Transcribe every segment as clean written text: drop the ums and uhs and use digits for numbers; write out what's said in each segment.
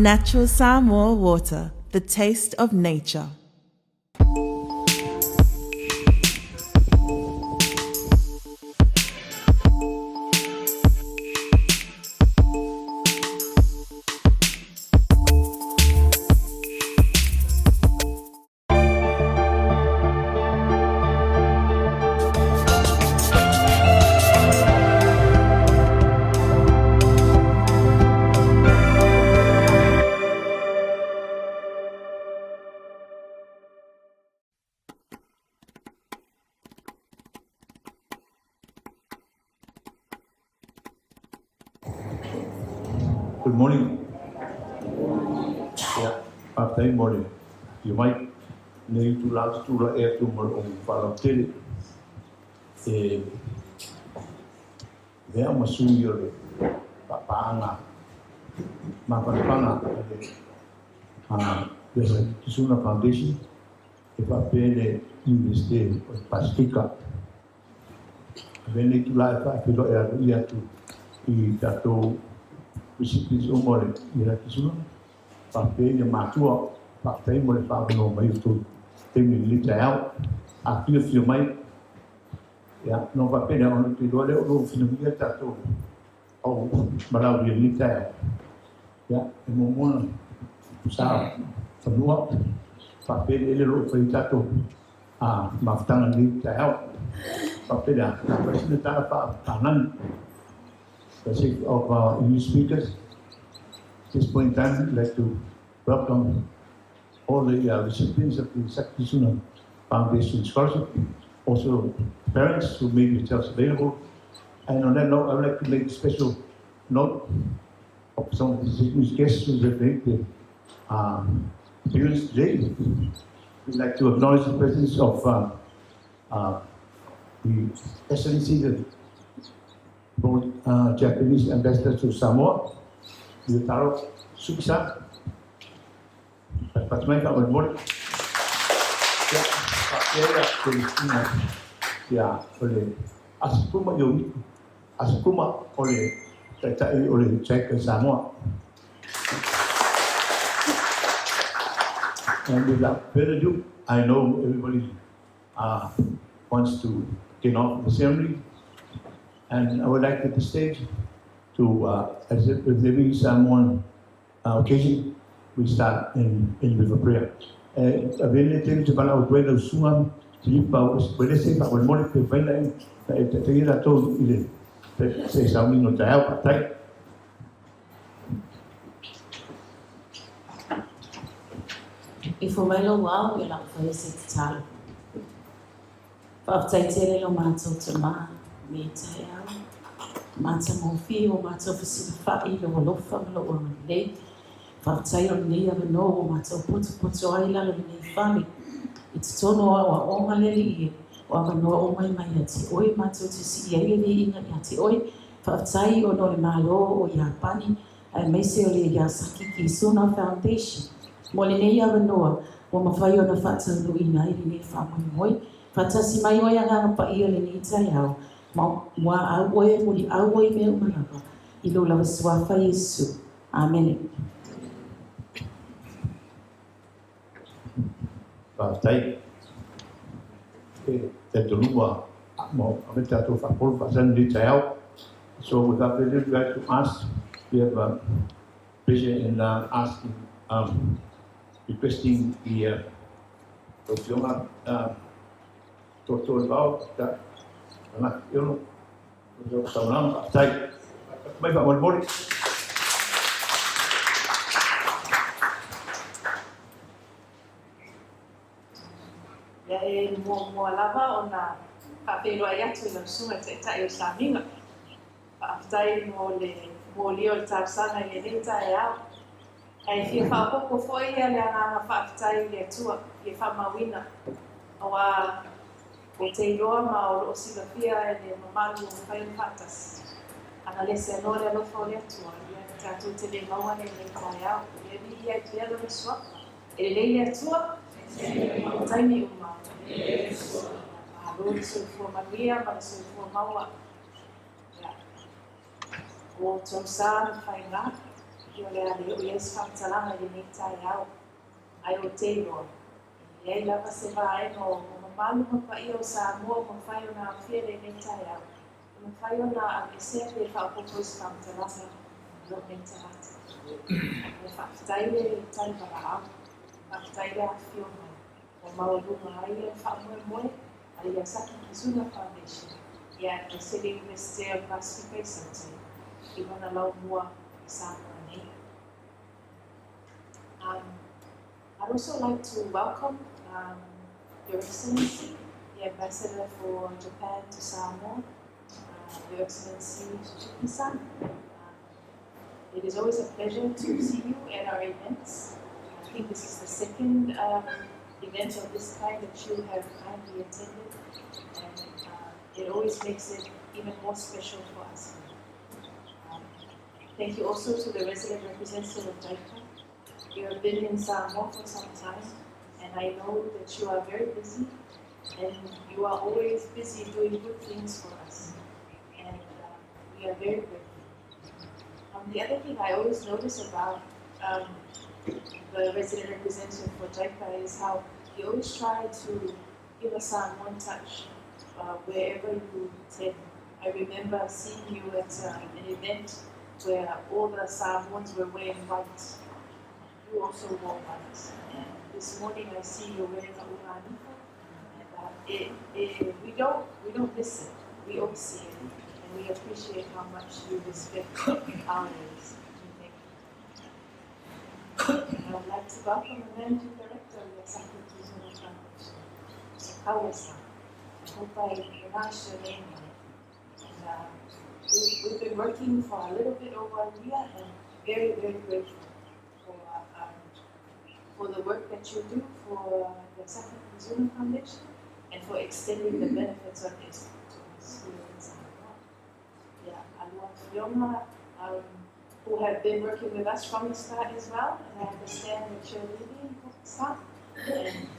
Natural Samoa water, the taste of nature. Good morning. Yeah, after morning. You might need to last to the air to more on Falafel. There must soon your Papana, Mapana. There's a Kisuna Foundation. If I pay the University of Pastica, then it to life, I feel like to eat that to recipients of more in Kisuna. Pape ni matua, pape mo le pape no mai tu, te mi li te au, a fio mai, ya no pape na ono te dole o fino mi ta to, o malau li te au, ya e mo mona sa, fanua, pape le ro fai ta to, a maftanga li te au, pape na presina ta pa tanan, basic of English speakers. At this point in time, I'd like to welcome all the recipients of the Yazaki Foundation Scholarship, also parents who made themselves available. And on that note, I would like to make a special note of some of the distinguished guests who have made the appearance today. We'd like to acknowledge the presence of the Excellency, the both Japanese ambassador to Samoa, Yutaro Suksa, Patmai Pak Berbon, ya, Palestina, ya, oleh Asukuma Yomi, Asukuma oleh Tatai oleh Cek Samoa. And without further ado, I know everybody wants to get off the ceremony, and I would like at this stage to, as if with every Samoan occasion, we start with a prayer. Avele te te pala o tuela usua, tilipa o puede ser para el mole que faila te ira todo ile se sauni no te au patai. I fomelo wao e la fai se te tala. Pa tai tere lo mātou te mā, me tai au. Mātou mo fi o mātou fisi whai lo walofa lo o nei. Whaatai o nei ave no o mātou putu ai lalo nei whami. I te tono a onga leli i o ava noa o mai mai a te oi mātou te si i aile inga i a te oi. Whaatai o no le mālo o Iapani ai meise o le Yazaki ki Suna Foundation. Mo le nei ave noa o mawhai o na whaatau no ina i nei whamoi moi. Whaatasi mai oi anga pa i o le nei tai au. Mua au oe muli au oe me o malapa. I lo lawa suafa Yesu. Amen. Tai te tolua mo avete to fa por fazen di tau. So without further ado, I'd like to ask, we have a pleasure in asking, requesting the Tofionga Toto about that. You know, someone tai mai ba mo bori. E mo lava ona papelo ai atu na sunga te tai o saminga. Aftai mo li o tarsana i le tai au. Ai fia fa poco foi ale ana aftai le tua e fa mawina. Awa o te iroa ma o lo sila fia e le mamalu o fai fatas. Ana le se nore lo fa le tua. Ia tatu te le maua le tai au. Ia ni ia tia lo sua. E le tua taimi uma. Lord, so for Maria, but so for Maua. O Tom San, Faina, Yo le ale o yes whakatalama i nei tai au. Ai o te roa. Iei lava se vai no malu pa i o Samoa ma whai o nā whiere nei tai au. Ma whai o nā a esea te whaopopo i whakatalama lo nei tahata. Me whakataile i tai para au. Whakataile a whio mai. O maurunga ai e whamoe moe a Yazaki Foundation. Yeah, the City University of Pacific Center. I wana lau mua i Samoa nei. I'd also like to welcome Your Excellency, the Ambassador for Japan to Samoa, Your Excellency Shizuki-san. It is always a pleasure to see you at our events. I think this is the second event of this kind that you have kindly attended, and it always makes it even more special for us. Thank you also to the resident representative of JICA. You have been in Samoa for some time, and I know that you are very busy, and you are always busy doing good things for us, and we are very grateful. The other thing I always notice about the resident representative for JICA is how he always try to give us one touch wherever you attend. I remember seeing you at an event where all the Samoans were wearing white. You also wore white. And this morning I see you wearing a uranika. And we don't miss it. We all see it. And we appreciate how much you respect our ways. I would like to welcome the Managing Director of Yazaki Foundation, Mr. Kawa-san. I hope I pronounced your name right. And we've been working for a little bit over a year, and very, very grateful for the work that you do for the Yazaki Foundation and for extending the benefits of this to us here in Samoa. Yeah, Alua Fiona, who have been working with us from the start as well, and I understand that you're leaving Pakistan.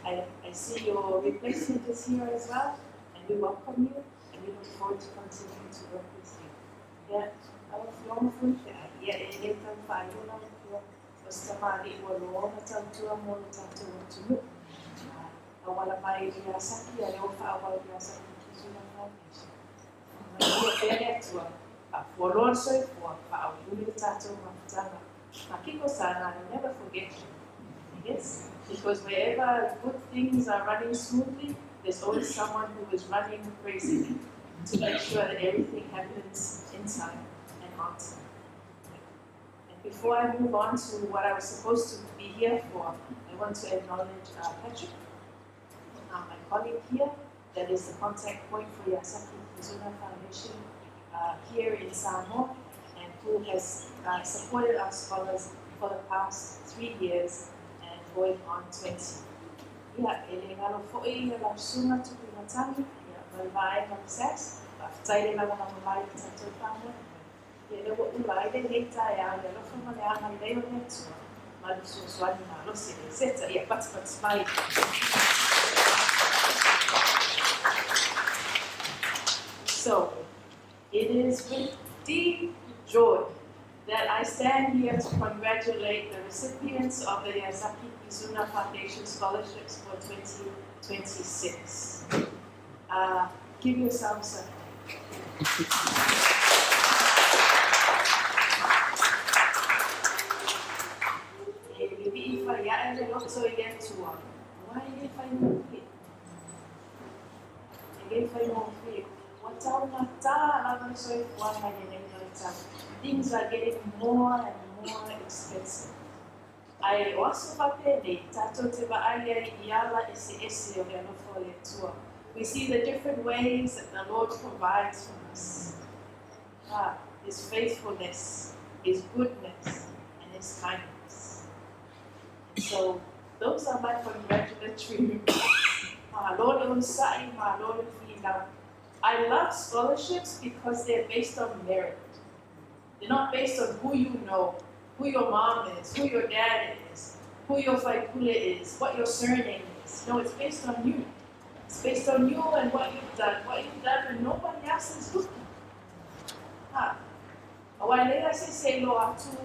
And I see your replacement is here as well, and we welcome you, and we look forward to continuing to work with you. Yeah, Alua Fiona Funke, yeah, Eleta Fayuna, Ostamari Waloa, Tantua Mono Tantua Tunu. Awala mai Yazaki, I offer our Yazaki Kizuna Foundation. For also for our Tato Mafutanga. Makiko Sana, I never forget you. Yes? Because wherever good things are running smoothly, there's always someone who is running crazy to make sure that everything happens in time and on time. And before I move on to what I was supposed to be here for, I want to acknowledge Patrick, my colleague here, that is the contact point for Yazaki Foundation here in Samoa, and who has supported our scholars for the past 3 years and going on 20. Yeah, elengalo foi la suma tu matani, ya vai na sex, after la vai to family. Ya lo ulai de leta ya lo fuma ya na leo netu. Ma du so swali na lo se seta ya pat smile. So, it is with deep joy that I stand here to congratulate the recipients of the Yazaki Kizuna Foundation Scholarships for 2026. Give yourselves a things are getting more and more expensive. I also we see the different ways that the Lord provides for us. His faithfulness, His goodness, and His kindness. And so those are my congratulatory remarks. I love scholarships because they're based on merit. They're not based on who you know, who your mom is, who your dad is, who your faikule is, what your surname is. No, it's based on you. It's based on you and what you've done and nobody else is looking. Awalea se lo atu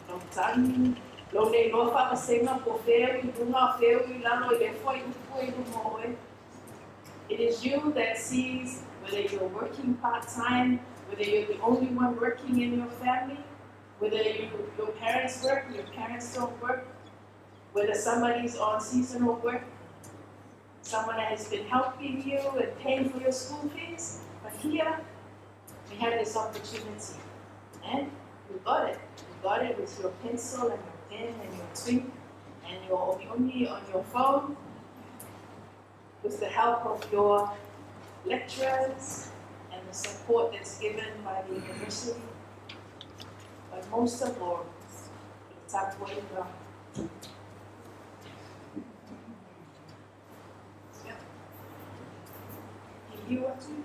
long time. Lo nei loa whakasenga po wheu I runga wheu I lalo I lefo I upu I lumoe. It is you that sees whether you're working part-time, whether you're the only one working in your family, whether your parents work, your parents don't work, whether somebody's on seasonal work, someone has been helping you and paying for your school fees. But here, we have this opportunity. And you got it. You got it with your pencil and your pen and your twink and your only on your phone, with the help of your lecturers and the support that's given by the university. But most of all, it's up to you. You are too.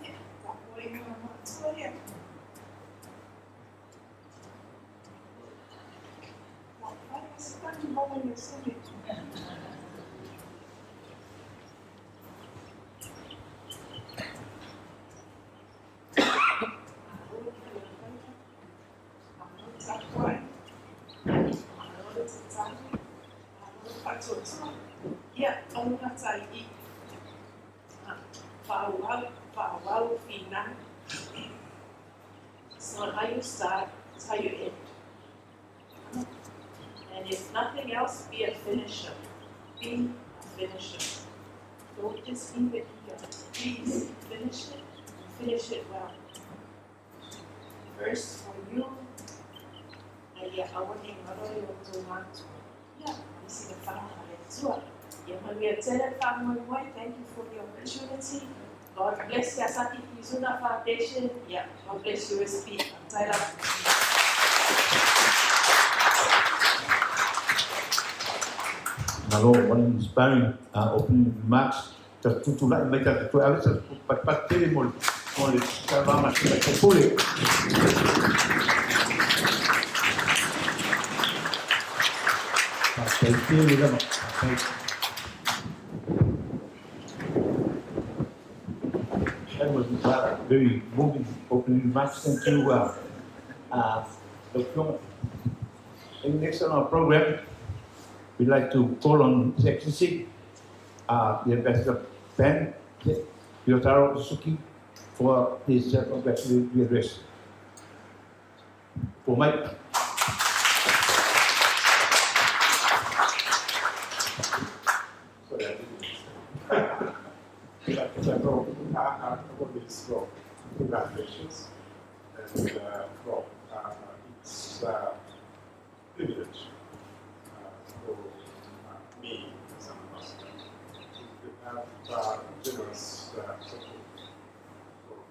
Yeah, that way you are not to it. Yeah, I'm not saying Wow, Fina. It's not how you start, it's how you end. And if nothing else, be a finisher. Be a finisher. Don't just leave it here. Please finish it and finish it well. First for you, and yeah, I want to yeah, you see the family as well. Yeah, when we attended Family Boy, thank you for the opportunity. God bless Yazaki Kizuna Foundation. Yeah, God bless USP. I'm tied up. Malo, one inspiring opening remarks. Tertutulah baca tu alis pat tele mol sama masih baca boleh. Pasal tele dah. That was very moving opening remarks. Thank you, Dr. Next on our program, we'd like to call on His Excellency, the Ambassador Ben Yotaro Suzuki, for his congratulatory address. For Mike. Congratulations, and it's a privilege for me as an ambassador to have generous support from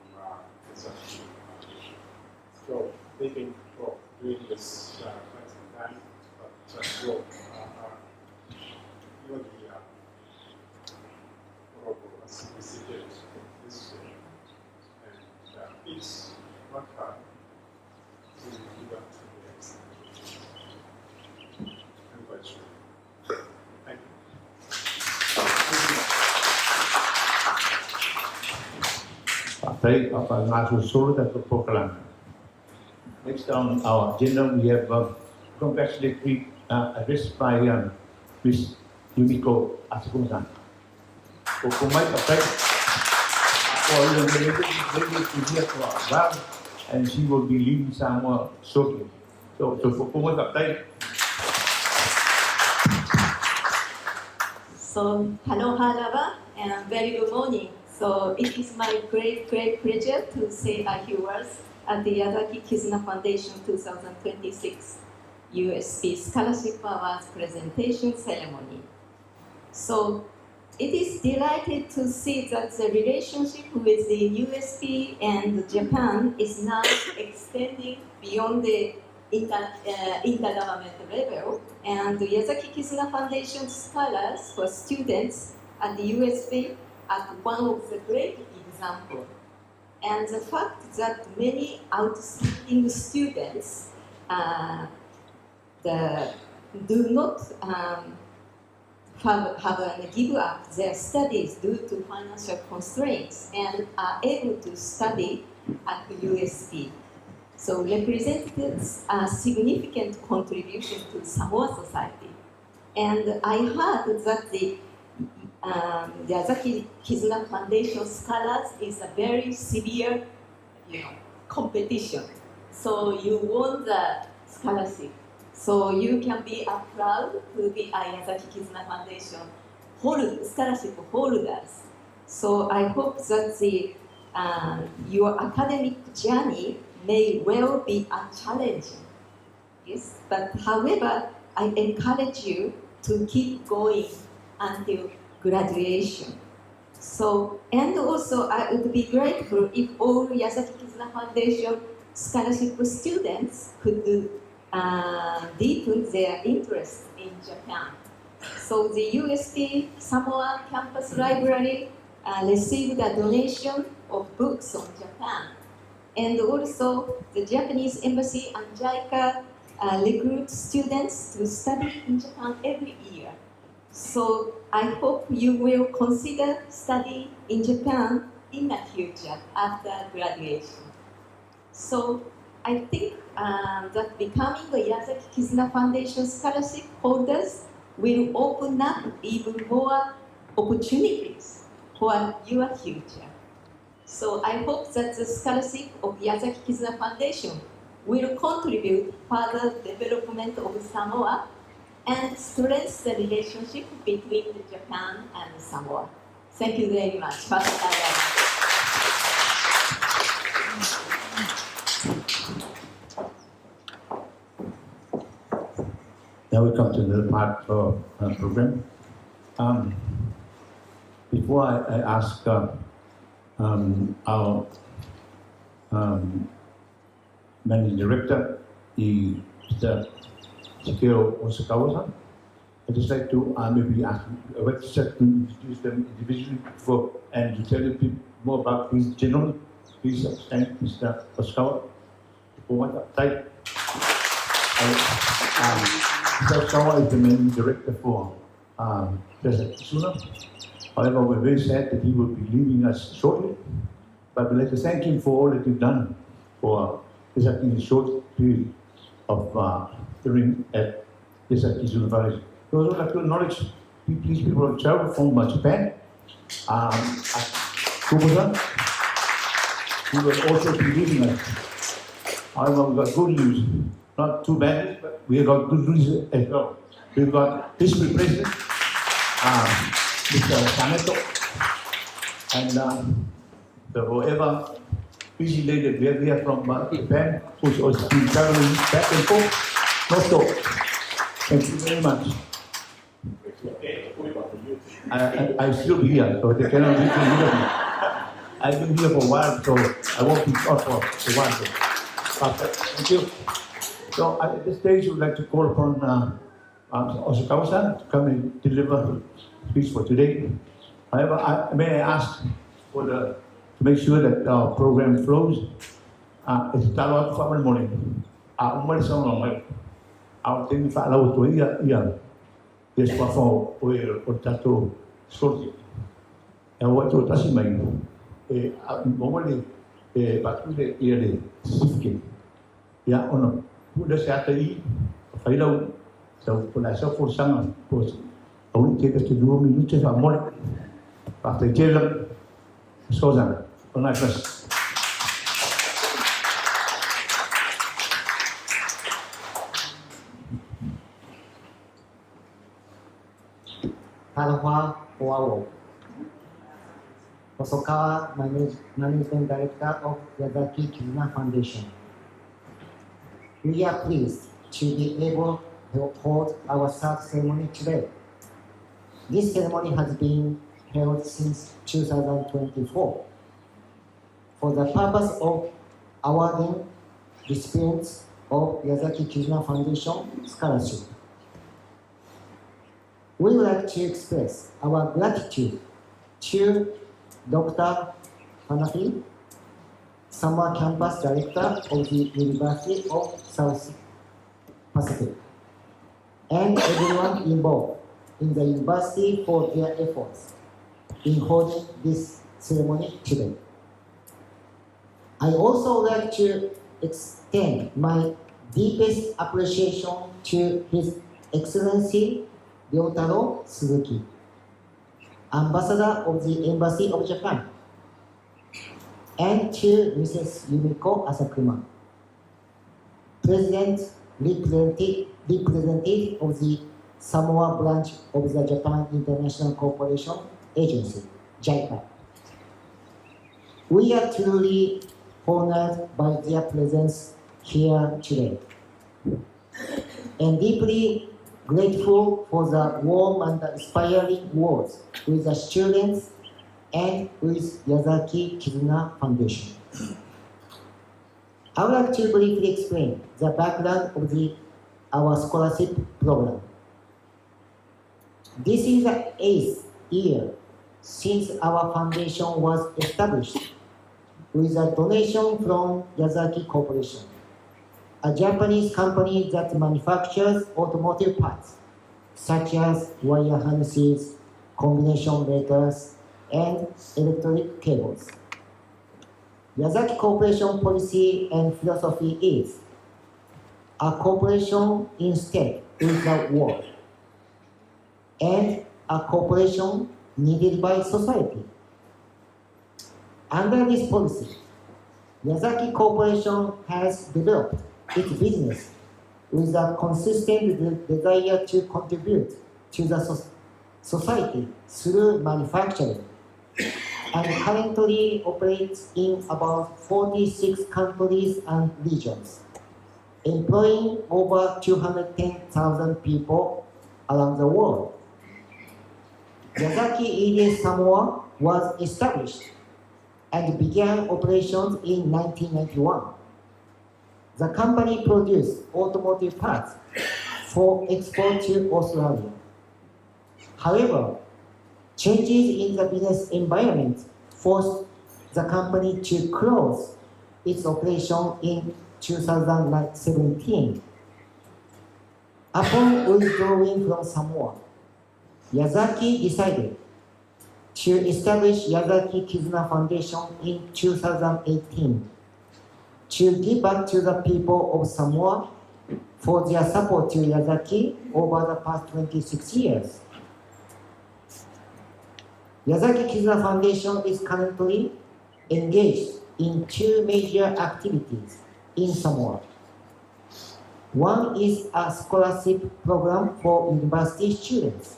Yazaki Foundation. So they've been doing this quite some time, but you're the recipient of this year. And please work hard to live up to the expectations. Congratulations. Thank you. Baik, apa masuk surat atau program. Next on our agenda, we have congratulatory address by Ms. Yumiko Atsuko-san. For my effect, for the lady to hear for a while, and she will be leaving somewhere shortly. So for my effect. So, hello, Halava, and very good morning. So, it is my great pleasure to say a few words at the Yazaki Kizuna Foundation 2026 USP Scholarship Awards presentation ceremony. So, it is delighted to see that the relationship with the USP and Japan is now extending beyond the intergovernmental level, and the Yazaki Kizuna Foundation scholars for students at the USP are one of the great examples. And the fact that many outstanding students do not give up their studies due to financial constraints and are able to study at the USP. So represented a significant contribution to Samoa society. And I heard that the Yazaki Kizuna Foundation Scholars is a very severe, competition. So you won the scholarship. So you can be proud to be a Yazaki Kizuna Foundation scholarship holders. So I hope that your academic journey may well be challenging. Yes, but however, I encourage you to keep going until graduation. So, and also I would be grateful if all Yazaki Kizuna Foundation scholarship students could deepen their interest in Japan. So the USP Samoa Campus Library received a donation of books on Japan. And also the Japanese Embassy and JICA recruit students to study in Japan every year. So I hope you will consider studying in Japan in the future after graduation. So I think that becoming a Yazaki Kizuna Foundation scholarship holders will open up even more opportunities for your future. So I hope that the scholarship of Yazaki Kizuna Foundation will contribute further development of Samoa and strengthen the relationship between Japan and Samoa. Thank you very much. Now we come to another part of our program. Before I ask our managing director, Mr. Takeo Osakawa-san, I'd just like to maybe ask to introduce them individually and to tell you people more about these general. Please thank Mr. Osakawa for what type. Mr. Osakawa is the managing director for Yazaki Kizuna. However, we're very sad that he will be leaving us shortly. But we'd like to thank him for all that you've done for Yazaki in a short period of during at Yazaki Kizuna Foundation. We also like to acknowledge these people who traveled from Japan. Kubo-san, who will also be leaving us. However, we've got good news. Not too bad news, but we have got good news as well. We've got history president, Mr. Kaneto, and whoever busy lady we have here from Japan, who's also been traveling back and forth. No stop. Thank you very much. I'm still here, so they cannot really hear me. I've been here for a while, so I won't be short for a while. Thank you. So at this stage, we'd like to call upon Osakawa-san to come and deliver the speech for today. However, may I ask to make sure that our program flows? It's Talawat Family Morning. Umar Samamai. Our thing for allowed to hear. Yes, for Tato Sorti. And what to Tasimai? Normally, but with the yearly certificate. Yeah, on a Saturday, Failo. So, when I saw for some, I will take us to 2 minutes of more. After jail, so that when I first. Aloha, Oahu. Osakawa, Managing Director of Yazaki Kizuna Foundation. We are pleased to be able to hold our third ceremony today. This ceremony has been held since 2024 for the purpose of awarding recipients of Yazaki Kizuna Foundation Scholarship. We would like to express our gratitude to Dr. Hanafi, Summer Campus Director of the University of South Pacific, and everyone involved in the university for their efforts in holding this ceremony today. I also like to extend my deepest appreciation to His Excellency Ryotaro Suzuki, Ambassador of the Embassy of Japan, and to Mrs. Yumiko Asakuma, President Representative of the Samoa branch of the Japan International Cooperation Agency, JICA. We are truly honored by their presence here today, and deeply grateful for the warm and inspiring words with the students and with Yazaki Kizuna Foundation. I would like to briefly explain the background of our scholarship program. This is the 8th year since our foundation was established with a donation from Yazaki Corporation, a Japanese company that manufactures automotive parts such as wire harnesses, combination breakers, and electric cables. Yazaki Corporation policy and philosophy is a cooperation instead with the world, and a cooperation needed by society. Under this policy, Yazaki Corporation has developed its business with a consistent desire to contribute to the society through manufacturing, and currently operates in about 46 countries and regions, employing over 210,000 people around the world. Yazaki ED Samoa was established and began operations in 1991. The company produced automotive parts for export to Australia. However, changes in the business environment forced the company to close its operation in 2017. Upon withdrawing from Samoa, Yazaki decided to establish Yazaki Kizuna Foundation in 2018 to give back to the people of Samoa for their support to Yazaki over the past 26 years. Yazaki Kizuna Foundation is currently engaged in two major activities in Samoa. One is a scholarship program for university students.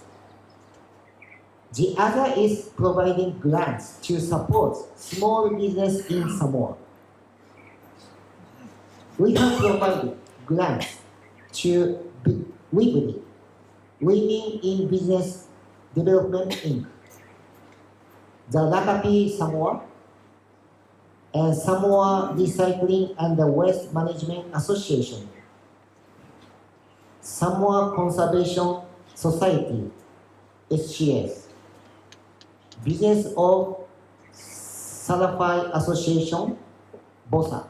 The other is providing grants to support small business in Samoa. We have provided grants to WIBRI, Women in Business Development Inc., the Lakapi Samoa, and Samoa Recycling and Waste Management Association, Samoa Conservation Society, SCS, Business of Salafai Association, BOSA,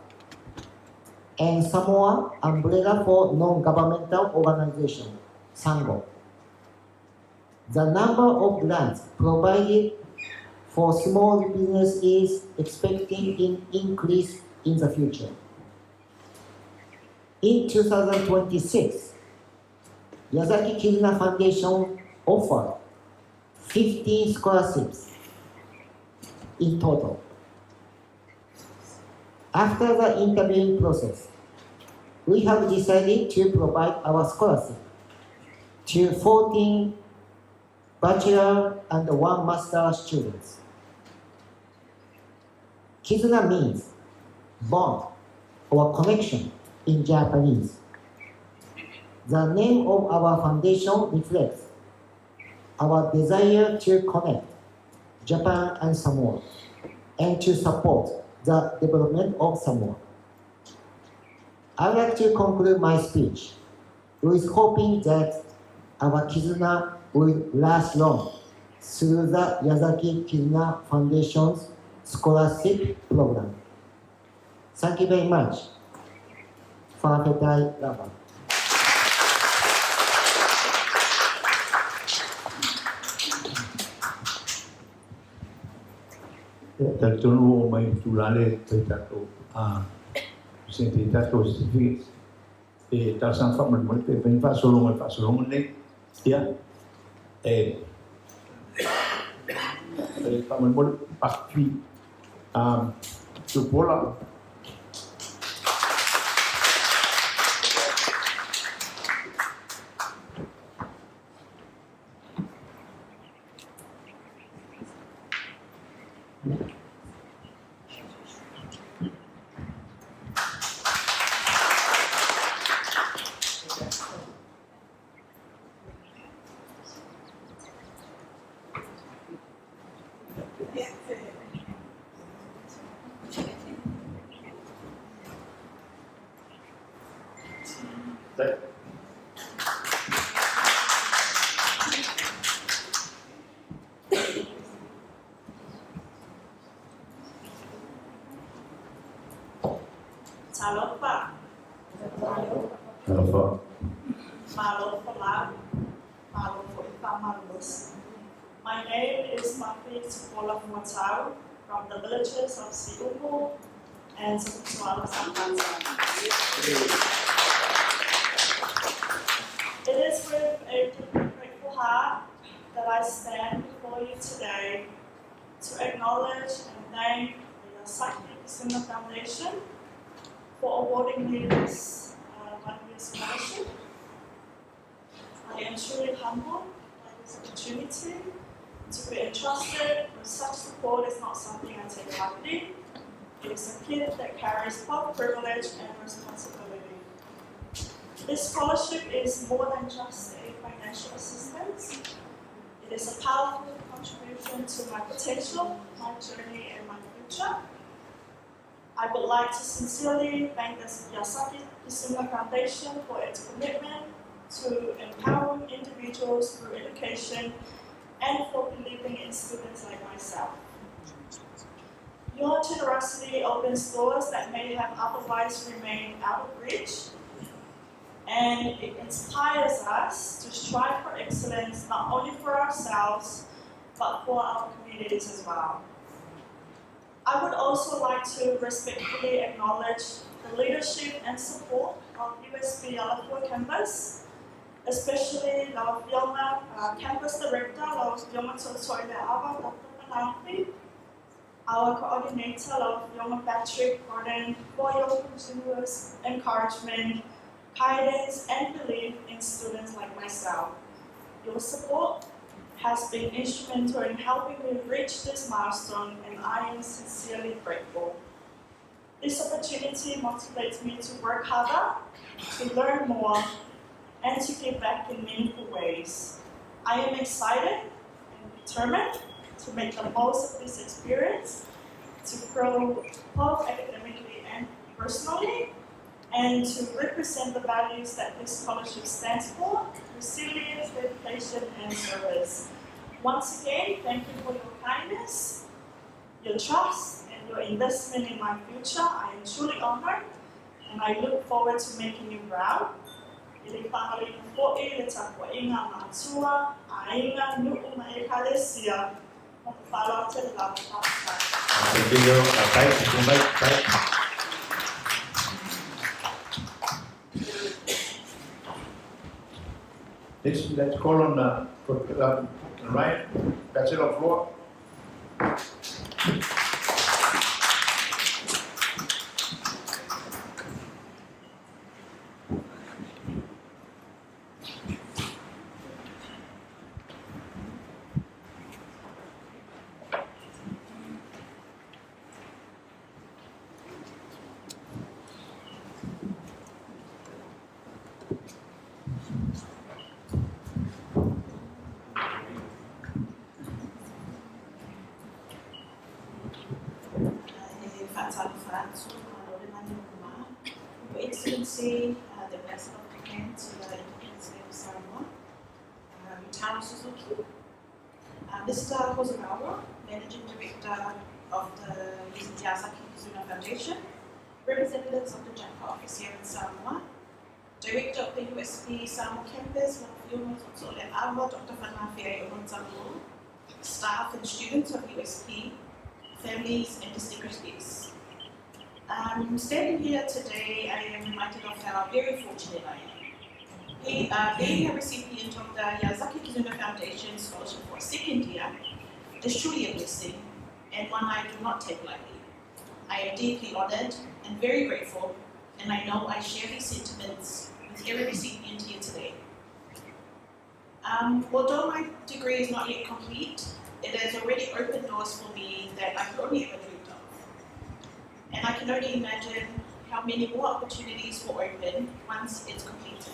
and Samoa Umbrella for Non-Governmental Organization, SANGO. The number of grants provided for small business is expecting an increase in the future. In 2026, Yazaki Kizuna Foundation offered 15 scholarships in total. After the interviewing process, we have decided to provide our scholarship to 14 bachelor and 1 master students. Kizuna means bond or connection in Japanese. The name of our foundation reflects our desire to connect Japan and Samoa and to support the development of Samoa. I would like to conclude my speech with hoping that our Kizuna will last long through the Yazaki Kizuna Foundation's scholarship program. Thank you very much. Whakapētai rawa. Tātono o mai tūrale te tātou Senti tato stifi e tasan fa mal pe pen fa solo ne ya e fa mal pa fi tu pola Talofa, Alpha. malo for love, malo for Ipamalus. My name is Mafi Tupola Motau from the villages of Siupu and Tuputuala Sampanza. It is with a grateful heart that I stand before you today to acknowledge and thank the Yazaki Consumer Foundation for awarding me this 1-year scholarship. I am truly humbled by this opportunity. To be entrusted with such support is not something I take lightly. It is a gift that carries both privilege and responsibility. This scholarship is more than just a financial assistance. It is a powerful contribution to my potential, my journey, and my future. I would like to sincerely thank the Yazaki Consumer Foundation for its commitment to empowering individuals through education and for believing in students like myself. Your generosity opens doors that may have otherwise remained out of reach, and it inspires us to strive for excellence not only for ourselves, but for our communities as well. I would also like to respectfully acknowledge the leadership and support of USB Yalapur campus, especially Lawa Fiona, Campus Director, Lawa Fiona Totoile Ava, Dr. Panafi, our coordinator, Lawa Fiona Patrick Gordon, for your continuous encouragement, guidance, and belief in students like myself. Your support has been instrumental in helping me reach this milestone, and I am sincerely grateful. This opportunity motivates me to work harder, to learn more, and to give back in meaningful ways. I am excited and determined to make the most of this experience, to grow both academically and personally, and to represent the values that this scholarship stands for: resilience, dedication, and service. Once again, thank you for your kindness, your trust, and your investment in my future. I am truly honored, and I look forward to making you proud. Ili pahali po'i le tapuainga matua, ainga nu'u ma'ekalesia, mapapalo te lau tātai. Let's call on Ryan, Bachelor of Law. Your Excellency, the President of the King to the Independence Day of Samoa, Taro Suzuki, Mr. Hosogawa, Managing Director of the Yazaki Kizuna Foundation, representatives of the JAPA office here in Samoa, Director of the USP Samoa campus, Dr. Fanafia Yomonzamu, staff and students of USP, families and distinguished guests. Standing here today, I am reminded of how very fortunate I am. Being a recipient of the Yazaki Kizuna Foundation Scholarship for a second year is truly a blessing, and one I do not take lightly. I am deeply honored and very grateful, and I know I share these sentiments with every recipient here today. Although my degree is not yet complete, it has already opened doors for me that I could only ever dreamed of. And I can only imagine how many more opportunities will open once it's completed.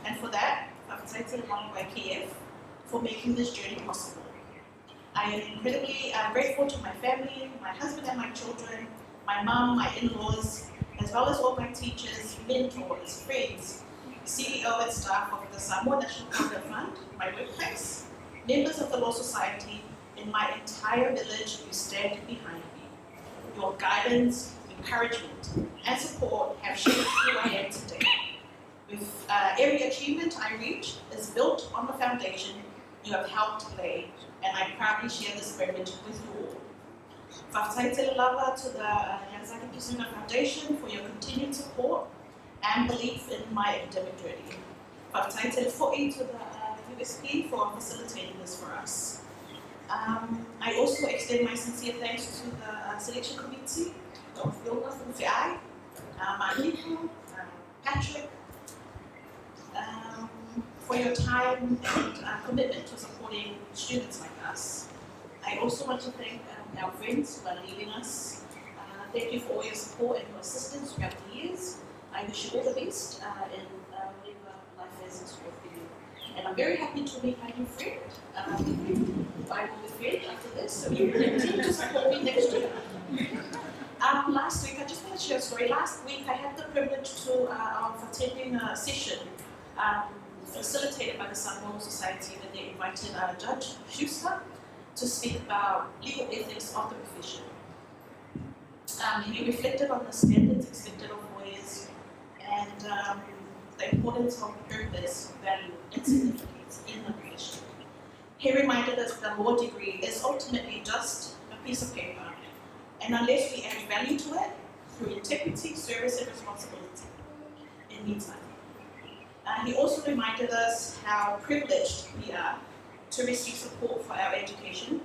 And for that, I'm thankful by KF for making this journey possible. I am incredibly grateful to my family, my husband and my children, my mom, my in-laws, as well as all my teachers, mentors, friends, CEO and staff of the Samoa National Provident Fund, my workplace, members of the Law Society, and my entire village who stand behind me. Your guidance, encouragement, and support have shaped who I am today. With every achievement I reach is built on the foundation you have helped lay, and I proudly share this privilege with you all. Whakataitele lava to the Yazaki Kizuna Foundation for your continued support and belief in my academic journey. Whakataitele fo'i to the USP for facilitating this for us. I also extend my sincere thanks to the selection committee, Dr. Fiona from FII, Nico, Patrick, for your time and commitment to supporting students like us. I also want to thank our friends who are leaving us. Thank you for all your support and your assistance throughout the years. I wish you all the best in whatever life has in store for you. And I'm very happy to meet my new friend. I will be friend after this, so you will continue to support me next year. Last week, I just want to share a story. Last week, I had the privilege of attending a session facilitated by the Samoa Society, where they invited Judge Schuster to speak about legal ethics of the profession. He reflected on the standards expected of lawyers and the importance of purpose, value, and significance in the profession. He reminded us that a law degree is ultimately just a piece of paper, and unless we add value to it through integrity, service, and responsibility, it means nothing. He also reminded us how privileged we are to receive support for our education,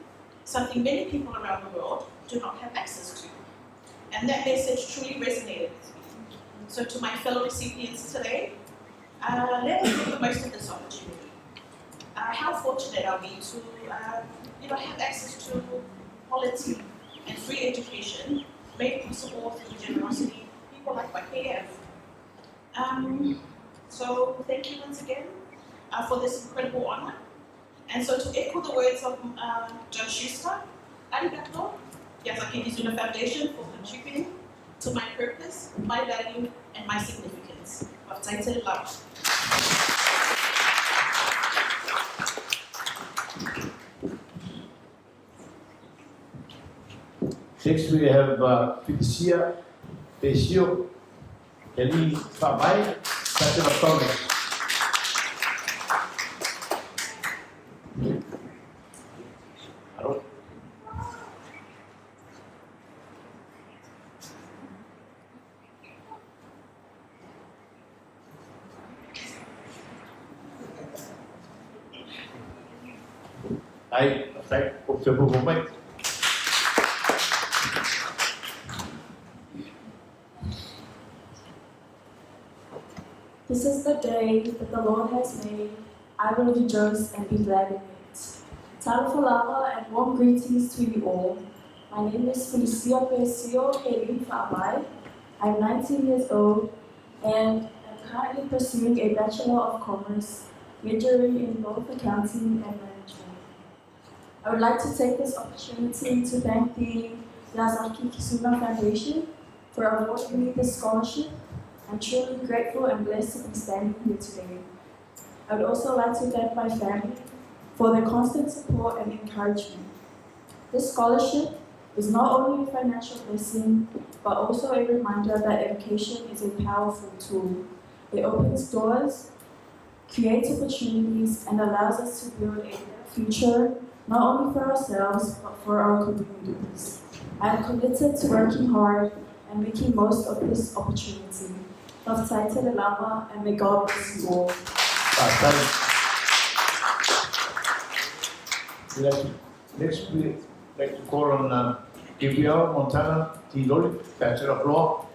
something many people around the world do not have access to. And that message truly resonated with me. So to my fellow recipients today, let us make the most of this opportunity. How fortunate are we to have access to quality and free education made possible through the generosity of people like YKF. So thank you once again for this incredible honor. And so to echo the words of Judge Schuster, arigato, Yazaki Kizuna Foundation for contributing to my purpose, my value, and my significance. Whakataitele lava. Next we have Felicia Pesio, Eli Fabai, Fatima Thomas. Saya observe moment. This is the day that the Lord has made. I will rejoice and be glad in it. Talofa lava and warm greetings to you all. My name is Felicia Pesio Heli Fabai. I'm 19 years old and am currently pursuing a Bachelor of Commerce, majoring in both accounting and management. I would like to take this opportunity to thank the Yazaki Kizuna Foundation for awarding me this scholarship. I'm truly grateful and blessed to be standing here today. I would also like to thank my family for their constant support and encouragement. This scholarship is not only a financial blessing, but also a reminder that education is a powerful tool. It opens doors, creates opportunities, and allows us to build a better future, not only for ourselves, but for our communities. I am committed to working hard and making most of this opportunity. Love Taita the Lama, and may God bless you all. Next, we'd like to call on Gabriel Montana Tiloli, Bachelor of Law.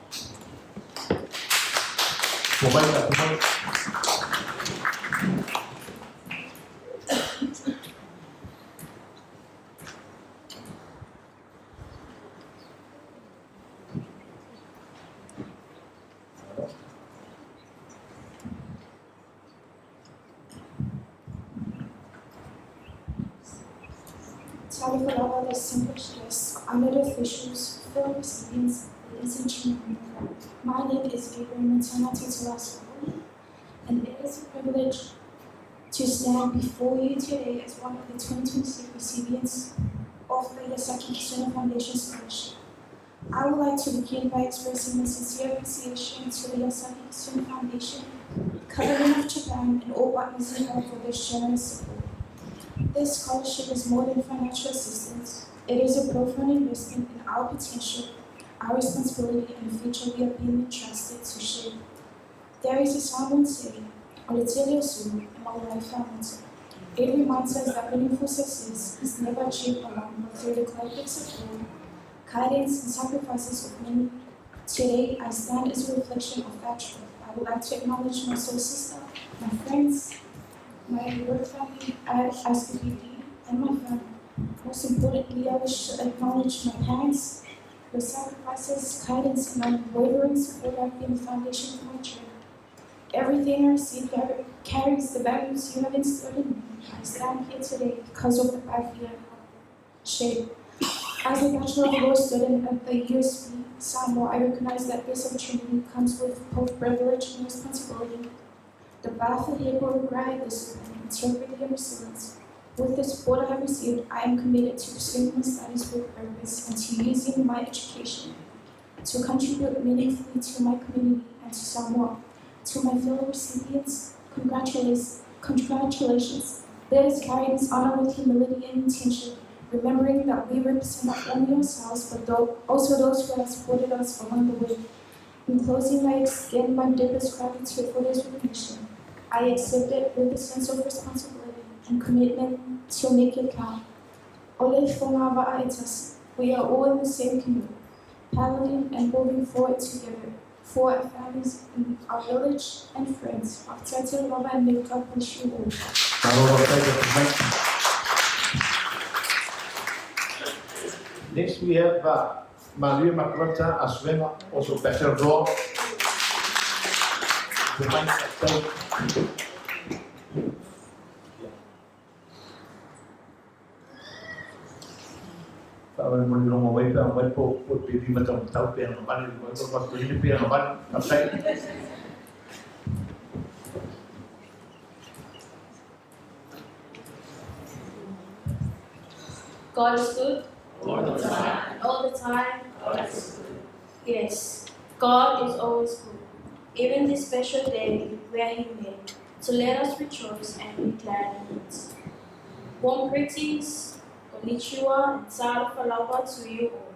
Sorry for all the distinguished guests, honored officials, fellow recipients, ladies and gentlemen. My name is Gabriel Montana Titulas, and it is a privilege to stand before you today as one of the 2026 recipients of the Yazaki Kisuna Foundation Scholarship. I would like to begin by expressing my sincere appreciation to the Yazaki Kisuna Foundation, Government of Japan, and all partners involved for their generous support. This scholarship is more than financial assistance. It is a profound investment in our potential, our responsibility, and the future we are being entrusted to shape. There is a Salmon saying, "Oleteliosu," among life families. It reminds us that meaningful success is never achieved alone, but through the collective support, guidance, and sacrifices of many. Today, I stand as a reflection of that truth. I would like to acknowledge my soul sister, my friends, my work family at SPPD, and my family. Most importantly, I wish to acknowledge my parents, your sacrifices, guidance, and unwavering support have been the foundation for my journey. Everything I receive carries the values you have instilled in me. I stand here today because of the path you have shaped. As a Bachelor of Law student at the USP Samoa, I recognize that this opportunity comes with both privilege and responsibility. The path ahead will require discipline, integrity, and resilience. With the support I have received, I am committed to pursuing my studies with purpose and to using my education to contribute meaningfully to my community and to Samoa. To my fellow recipients, congratulations. Let us carry this honor with humility and intention, remembering that we represent not only ourselves, but also those who have supported us along the way. In closing, I extend my deepest gratitude for this recognition. I accept it with a sense of responsibility and commitment to make it count. Ole Fonga Va'aitas, we are all in the same canoe, paddling and moving forward together for our families, our village, and friends. I'll try to love and make up with you all. Next, we have Maria Makrata Aswema, also Bachelor of Law. Kalau mau di rumah baik, orang baik pun pilih macam tahu pian balik, kalau pilih pian balik, apa? God is good. All the time. All the time. God is good. Yes, God is always good. Even this special day where He made, to let us rejoice and be glad in it. Warm greetings, konnichiwa, and sal falava to you all.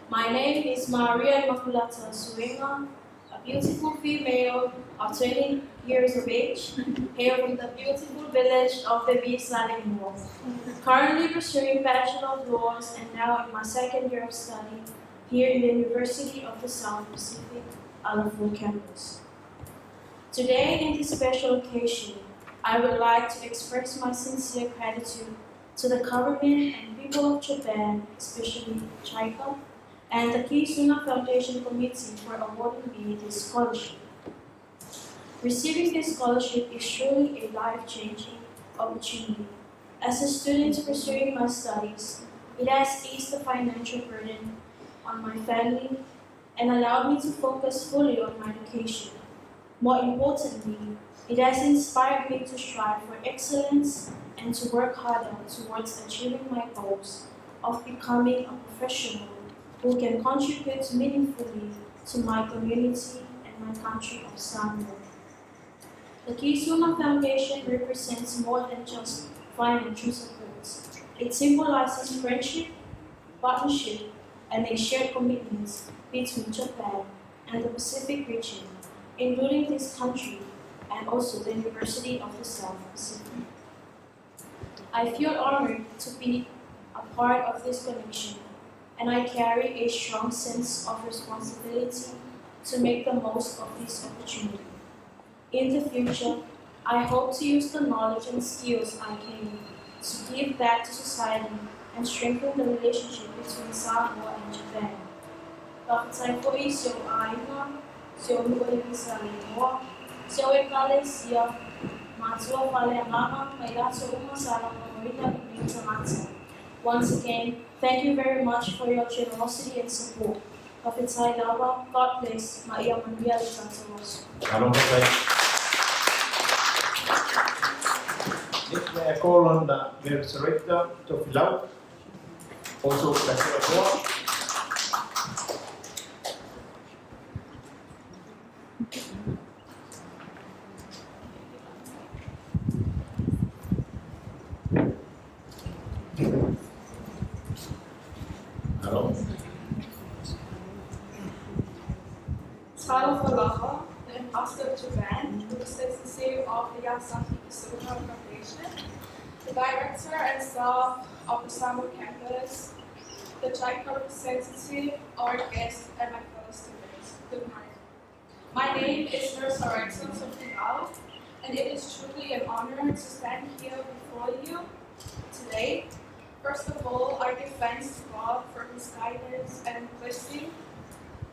My name is Maria Immaculata Suenga, a beautiful female of 20 years of age, here from the beautiful village of the Bisaling North. Currently pursuing Bachelor of Laws and now in my second year of study here in the University of the South Pacific, Alafua campus. Today, in this special occasion, I would like to express my sincere gratitude to the government and people of Japan, especially JICA, and the Kisuna Foundation Committee for awarding me this scholarship. Receiving this scholarship is truly a life-changing opportunity. As a student pursuing my studies, it has eased the financial burden on my family and allowed me to focus fully on my education. More importantly, it has inspired me to strive for excellence and to work harder towards achieving my goals of becoming a professional who can contribute meaningfully to my community and my country of Samoa. The Kisuna Foundation represents more than just financial support. It symbolizes friendship, partnership, and a shared commitment between Japan and the Pacific region, including this country and also the University of the South Pacific. I feel honored to be a part of this connection, and I carry a strong sense of responsibility to make the most of this opportunity. In the future, I hope to use the knowledge and skills I gained to give back to society and strengthen the relationship between Samoa and Japan. Wakatai fo'i se o āina, se o nuʻuhi sa Samoa, se o e Malaysia, mātua whale amama, mai lato uma sa langa marina i Tamata. Once again, thank you very much for your generosity and support. Wakatai lawa, God bless, maia manuia le tātou. Next, may I call on the Mayor's Director to fill out. Also, Dr. Aboa. Hello. Title for Lava, the Imposter of Japan, who sits the CEO of the Yazaki Foundation, the Director and Staff of the Samoa campus, the JICA representative, our guests, and my fellow students. Good morning. My name is Nurse Alexa Sofia, and it is truly an honor to stand here before you today. First of all, I give thanks to God for His guidance and blessing,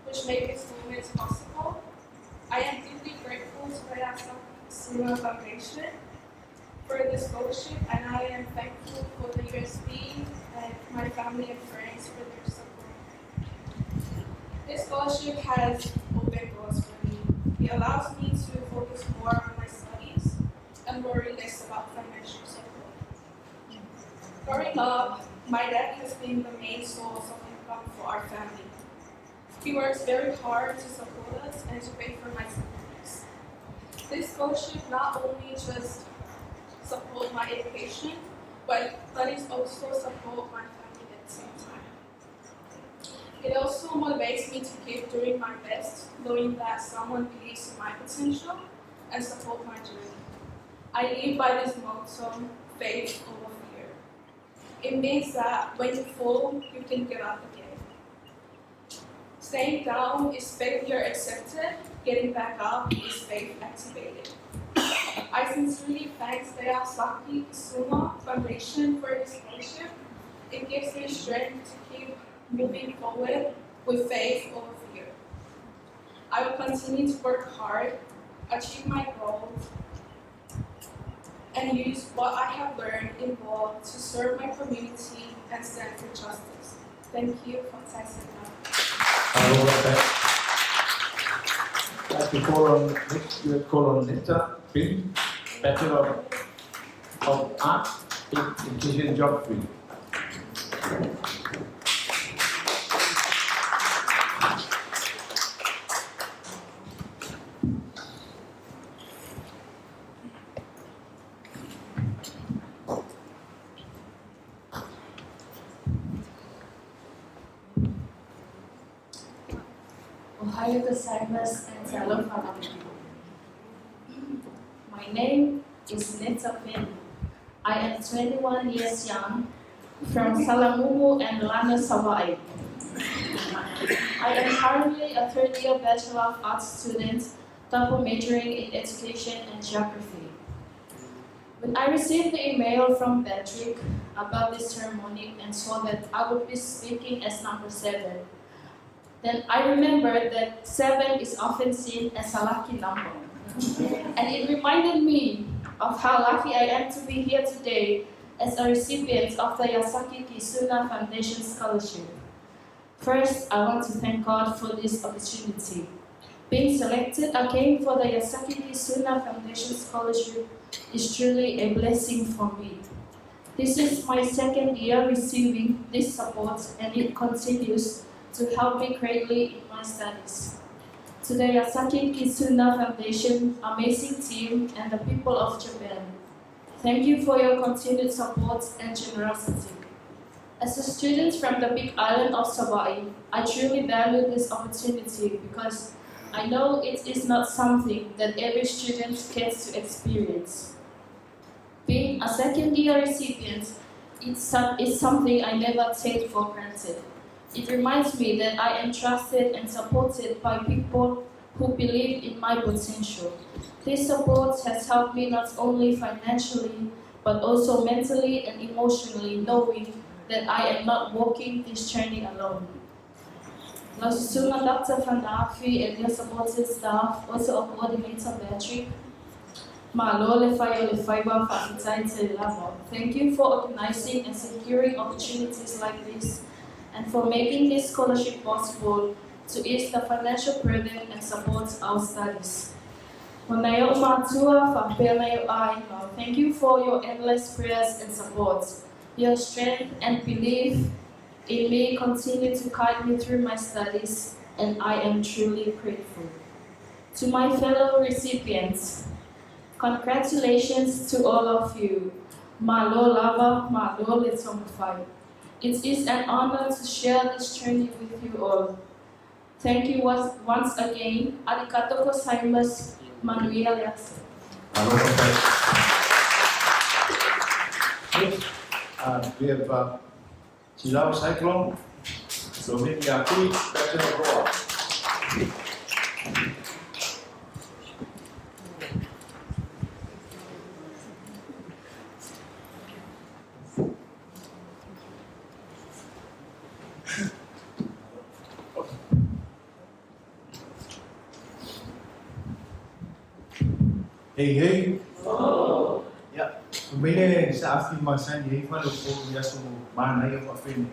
which made this moment possible. I am deeply grateful to the Yazaki Foundation for this scholarship, and I am thankful for the USB and my family and friends for their support. This scholarship has opened doors for me. It allows me to focus more on my studies and worry less about financial support. Growing up, my dad has been the main source of income for our family. He works very hard to support us and to pay for my studies. This scholarship not only just support my education, but it also support my family at the same time. It also motivates me to keep doing my best, knowing that someone believes in my potential and support my journey. I live by this motto, faith over fear. It means that when you fall, you can get up again. Staying down is failure accepted, getting back up is faith activated. I sincerely thank the Yazaki Foundation for this scholarship. It gives me strength to keep moving forward with faith over fear. I will continue to work hard, achieve my goals, and use what I have learned in law to serve my community and stand for justice. Thank you for taking time. Like to call on next, we will call on Nita Pin, Bachelor of Arts in Education Geography. Ohio gozaimasu and aloha. My name is Neta Pin. I am 21 years young, from Salamumu and Lana, Hawaii. I am currently a third-year Bachelor of Arts student, double majoring in education and geography. When I received the email from Patrick about this ceremony and saw that I would be speaking as number 7, then I remembered that 7 is often seen as a lucky number. And it reminded me of how lucky I am to be here today as a recipient of the Yazaki Kisuna Foundation Scholarship. First, I want to thank God for this opportunity. Being selected again for the Yazaki Kisuna Foundation Scholarship is truly a blessing for me. This is my second year receiving this support, and it continues to help me greatly in my studies. To the Yazaki Kisuna Foundation, amazing team, and the people of Japan, thank you for your continued support and generosity. As a student from the big island of Hawaii, I truly value this opportunity because I know it is not something that every student gets to experience. Being a second-year recipient is something I never take for granted. It reminds me that I am trusted and supported by people who believe in my potential. This support has helped me not only financially, but also mentally and emotionally, knowing that I am not walking this journey alone. Lasusuna Dr. Van Afi and your supporting staff, also of Coordinator Patrick, thank you for organizing and securing opportunities like this and for making this scholarship possible to ease the financial burden and support our studies. Thank you for your endless prayers and support. Your strength and belief in me continue to guide me through my studies, and I am truly grateful. To my fellow recipients, congratulations to all of you. Malo lava, malo letomafai. It is an honor to share this journey with you all. Thank you once again. Arigato gozaimasu. Manuel Yase. We have Chilao Cyclone, Yazaki, President Roa. Hey. Oh. Yeah. Kumele sa afi masan ye fa lo ko ya so mana ya fa fini.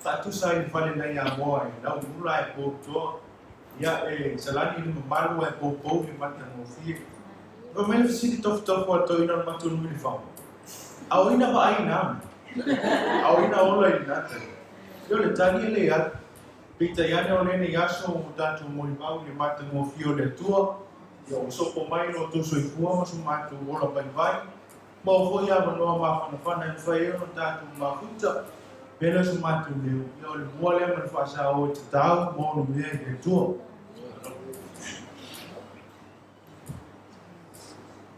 Tatu sa i fa le na ya mo ai na ula e ko to ya salani ni malu e ko ni mata mo fi. Kumele si tof wa to ina matu ni fa. Au ina ba ai na. Au ina ola ina ta. Yo le tani le ya pita ya no ne ya so tatu mo ba ni mata mo fi o le tua. Yo so po mai no to so ifua so ma to ola vai mo fo ya no ma fa na fai no ta to ma futa pela so ma to le yo le mo le ma fa sa o ta mo no me de to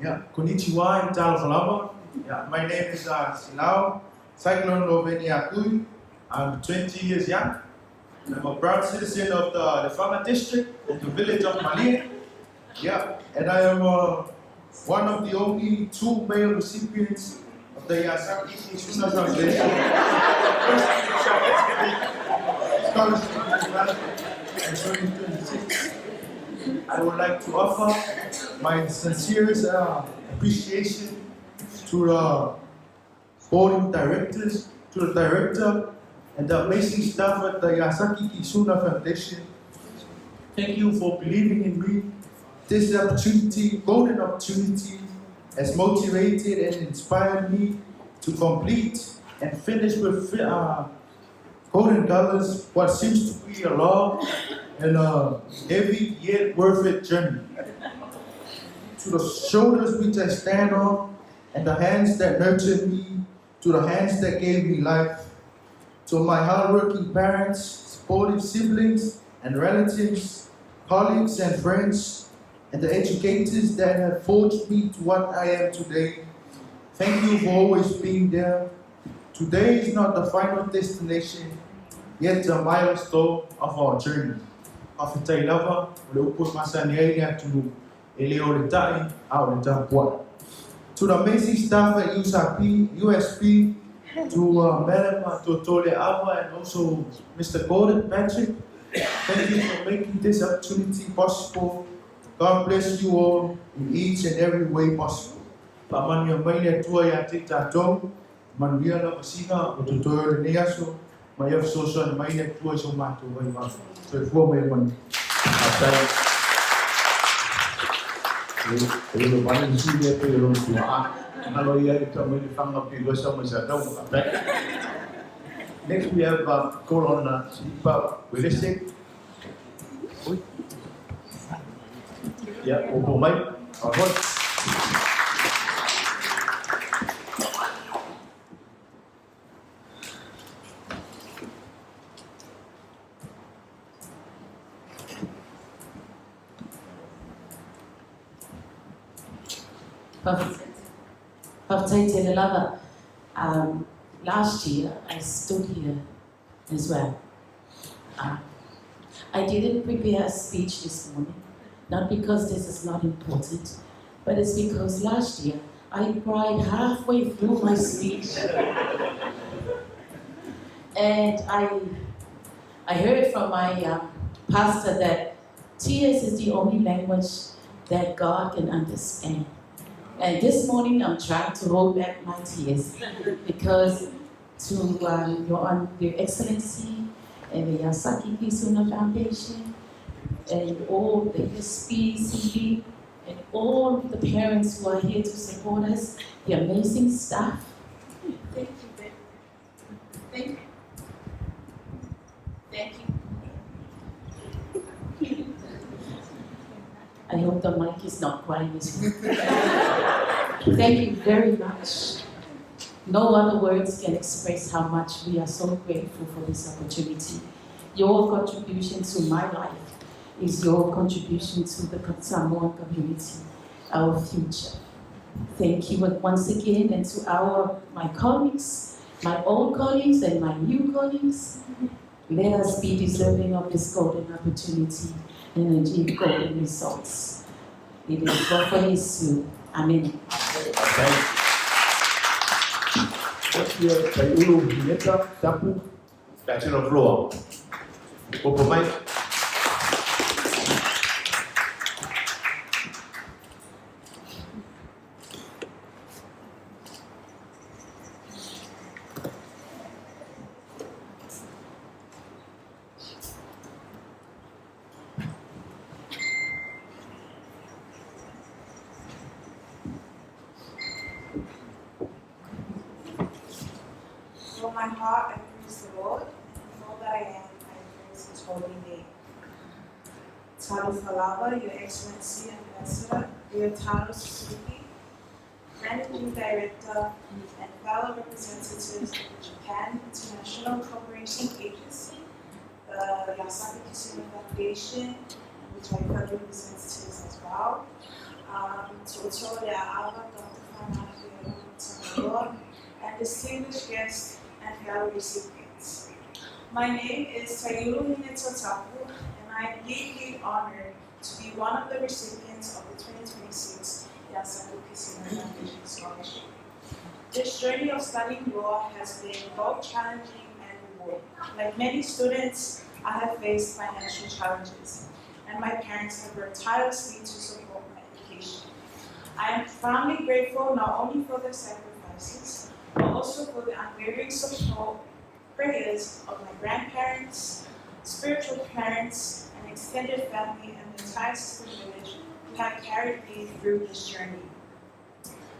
yeah konnichiwa in Talafalava. Yeah, my name is Silao Cyclone Loveniakui. I'm 20 years young. I'm a proud citizen of the Fama district of the village of Mali. Yeah, and I am one of the only 2 male recipients of the Yazaki Foundation Scholarship in 2026. I would like to offer my sincerest appreciation to the board of directors, to the director, and the amazing staff at the Yazaki Kisuna Foundation. Thank you for believing in me. This opportunity, golden opportunity, has motivated and inspired me to complete and finish with golden dollars what seems to be a long and heavy yet worth it journey. To the shoulders which I stand on and the hands that nurtured me, to the hands that gave me life, to my hardworking parents, supportive siblings and relatives, colleagues and friends, and the educators that have forged me to what I am today. Thank you for always being there. Today is not the final destination, yet a milestone of our journey. Afitai lava, le upo masaniai atu ele o tai au le tapua. To the amazing staff at USP, to Madam Totole Ava and also Mr. Gordon Patrick, thank you for making this opportunity possible. God bless you all in each and every way possible. Pamanya maile tua ya tita to, manuia la pasina o tutoyo le neaso, maya soso na maile tua so mato vai va. So fo mai man. Atai. Ele vai em Síria pelo tua. Alo ia ita mai fanga pilo sa masada o atai. Next we have Corona Sipa Willisik. Yeah, upo mai. Ahoj. Last year, I stood here as well. I didn't prepare a speech this morning, not because this is not important, but it's because last year I cried halfway through my speech. And I heard from my pastor that tears is the only language that God can understand. And this morning I'm trying to hold back my tears because to Your Excellency and the Yazaki Kisuna Foundation and all the SPCB and all the parents who are here to support us, the amazing staff. Thank you, baby. Thank you. Thank you. I hope the mic is not crying this morning. Thank you very much. No other words can express how much we are so grateful for this opportunity. Your contribution to my life is your contribution to the Samoan community, our future. Thank you once again, and to my colleagues, my old colleagues and my new colleagues. Let us be deserving of this golden opportunity and achieve golden results. It is God for Jesus. Amen. Bachelor of Law. Open mic. From my heart, I praise the Lord, and all that I am, I praise His holy name. Taru Falava, Your Excellency Ambassador, Ryotaro Suzuki, Managing Director, and fellow representatives of the Japan International Cooperation Agency, the Yazaki Foundation, which I fellow representatives as well. Toto Lea'awa, Dr. Fanaki, and distinguished guests and fellow recipients. My name is Sayuru Hinetotapu, and I am deeply honored to be one of the recipients of the 2026 Yazaki Foundation Scholarship. This journey of studying law has been both challenging and rewarding. Like many students, I have faced financial challenges, and my parents have worked tirelessly to support my education. I am profoundly grateful not only for their sacrifices, but also for the unwavering support, prayers of my grandparents, spiritual parents, and extended family, and the entire sister village who have carried me through this journey.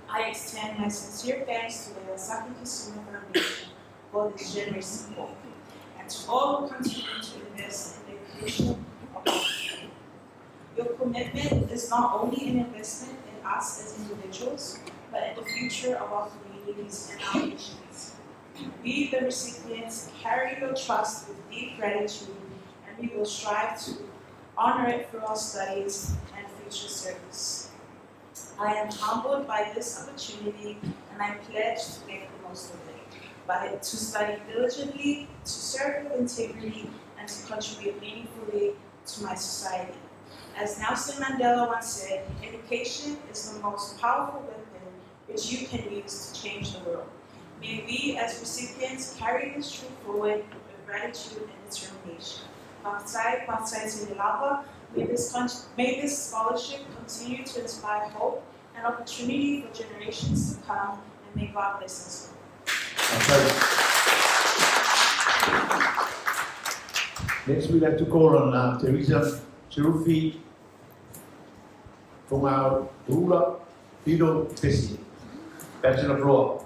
I extend my sincere thanks to the Yazaki Foundation for this generous support, and to all who continue to invest in the creation of our country. Your commitment is not only an investment in us as individuals, but in the future of our communities and our nations. We, the recipients, carry your trust with deep gratitude, and we will strive to honor it through our studies and future service. I am humbled by this opportunity, and I pledge to make the most of it, to study diligently, to serve with integrity, and to contribute meaningfully to my society. As Nelson Mandela once said, education is the most powerful weapon which you can use to change the world. May we as recipients carry this truth forward with gratitude and determination. May this scholarship continue to inspire hope and opportunity for generations to come, and may God bless us all. Next, we'd like to call on Teresa Chirufi from our Rula Fido Pesi, Bachelor of Law.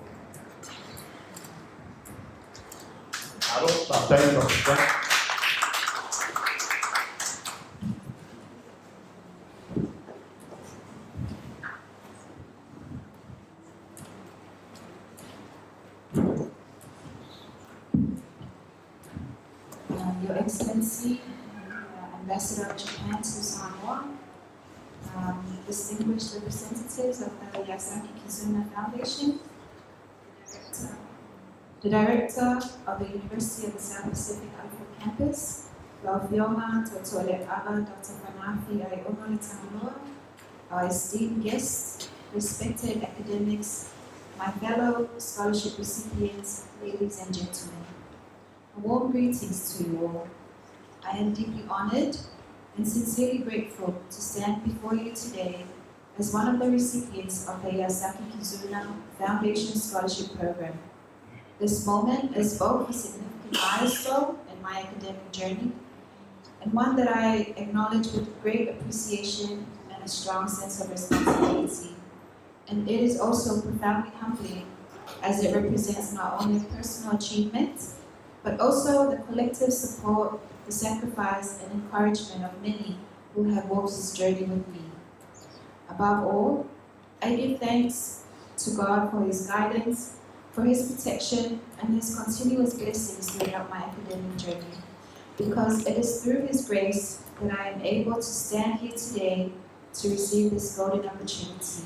Your Excellency, Ambassador of Japan to Samoa, distinguished representatives of the Yazaki Kizuna Foundation, the Director of the University of the South Pacific Alpha Campus, Laufioma Totole Aba Dr. Fanafi Aiono, our esteemed guests, respected academics, my fellow scholarship recipients, ladies and gentlemen. A warm greetings to you all. I am deeply honored and sincerely grateful to stand before you today as one of the recipients of the Yazaki Kizuna Foundation Scholarship Program. This moment is both a significant milestone in my academic journey and one that I acknowledge with great appreciation and a strong sense of responsibility. And it is also profoundly humbling as it represents not only a personal achievement, but also the collective support, the sacrifice and encouragement of many who have walked this journey with me. Above all, I give thanks to God for His guidance, for His protection, and His continuous blessings throughout my academic journey, because it is through His grace that I am able to stand here today to receive this golden opportunity.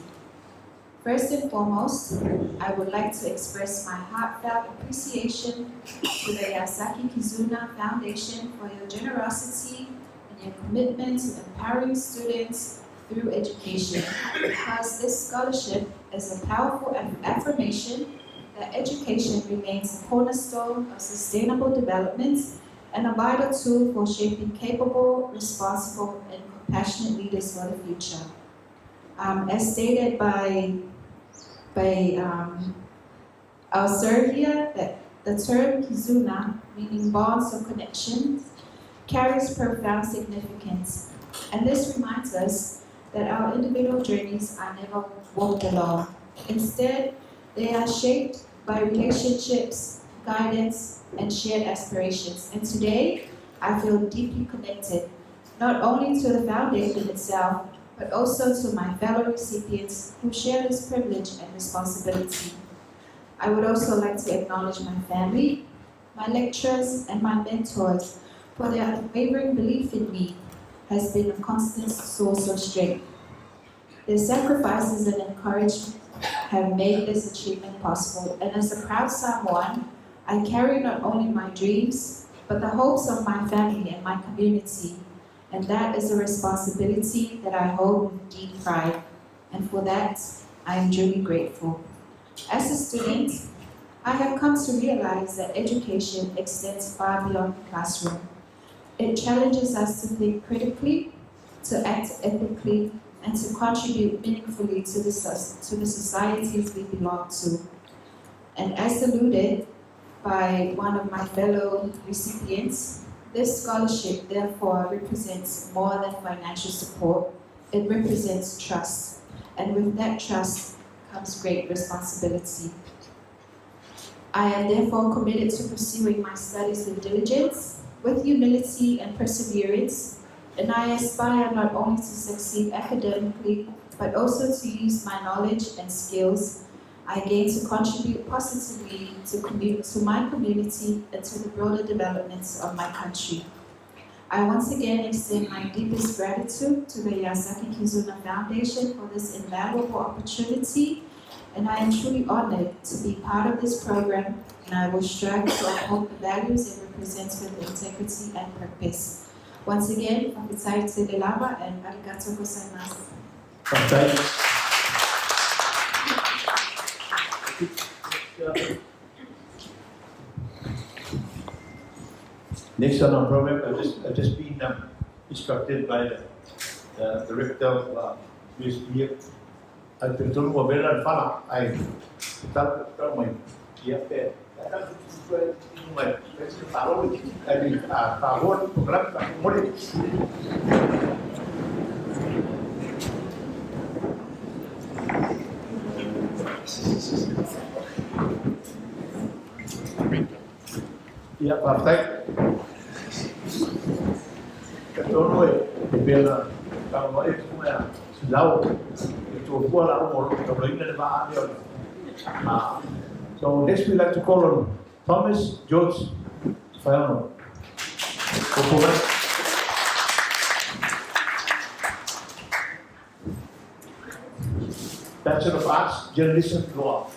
First and foremost, I would like to express my heartfelt appreciation to the Yazaki Kizuna Foundation for your generosity and your commitment to empowering students through education, because this scholarship is a powerful affirmation that education remains a cornerstone of sustainable development and a vital tool for shaping capable, responsible, and compassionate leaders for the future. As stated by our sir here, that the term Kizuna, meaning bonds or connections, carries profound significance. And this reminds us that our individual journeys are never walked alone. Instead, they are shaped by relationships, guidance, and shared aspirations. And today, I feel deeply connected, not only to the foundation itself, but also to my fellow recipients who share this privilege and responsibility. I would also like to acknowledge my family, my lecturers, and my mentors for their unwavering belief in me has been a constant source of strength. Their sacrifices and encouragement have made this achievement possible, and as a proud Samoan, I carry not only my dreams, but the hopes of my family and my community. And that is a responsibility that I hold with deep pride. And for that, I am truly grateful. As a student, I have come to realize that education extends far beyond the classroom. It challenges us to think critically, to act ethically, and to contribute meaningfully to the societies we belong to. And as alluded by one of my fellow recipients, this scholarship, therefore, represents more than financial support. It represents trust. And with that trust comes great responsibility. I am therefore committed to pursuing my studies with diligence, with humility and perseverance, and I aspire not only to succeed academically, but also to use my knowledge and skills I gain to contribute positively to my community and to the broader developments of my country. I once again extend my deepest gratitude to the Yazaki Kizuna Foundation for this invaluable opportunity, and I am truly honored to be part of this program, and I will strive to uphold the values it represents with integrity and purpose. Once again, Fafitai Telelaba and Arigato gozaimasu. Next on our program, I've just been instructed by the director of USP. I've been told more better than Fala. I tell my PFA. Ya, partai. Ketua dibela kalau itu semua sudah itu gua lalu mau kalau ini ada bahan dia. So next we like to call on Thomas George Fayano. journalism law.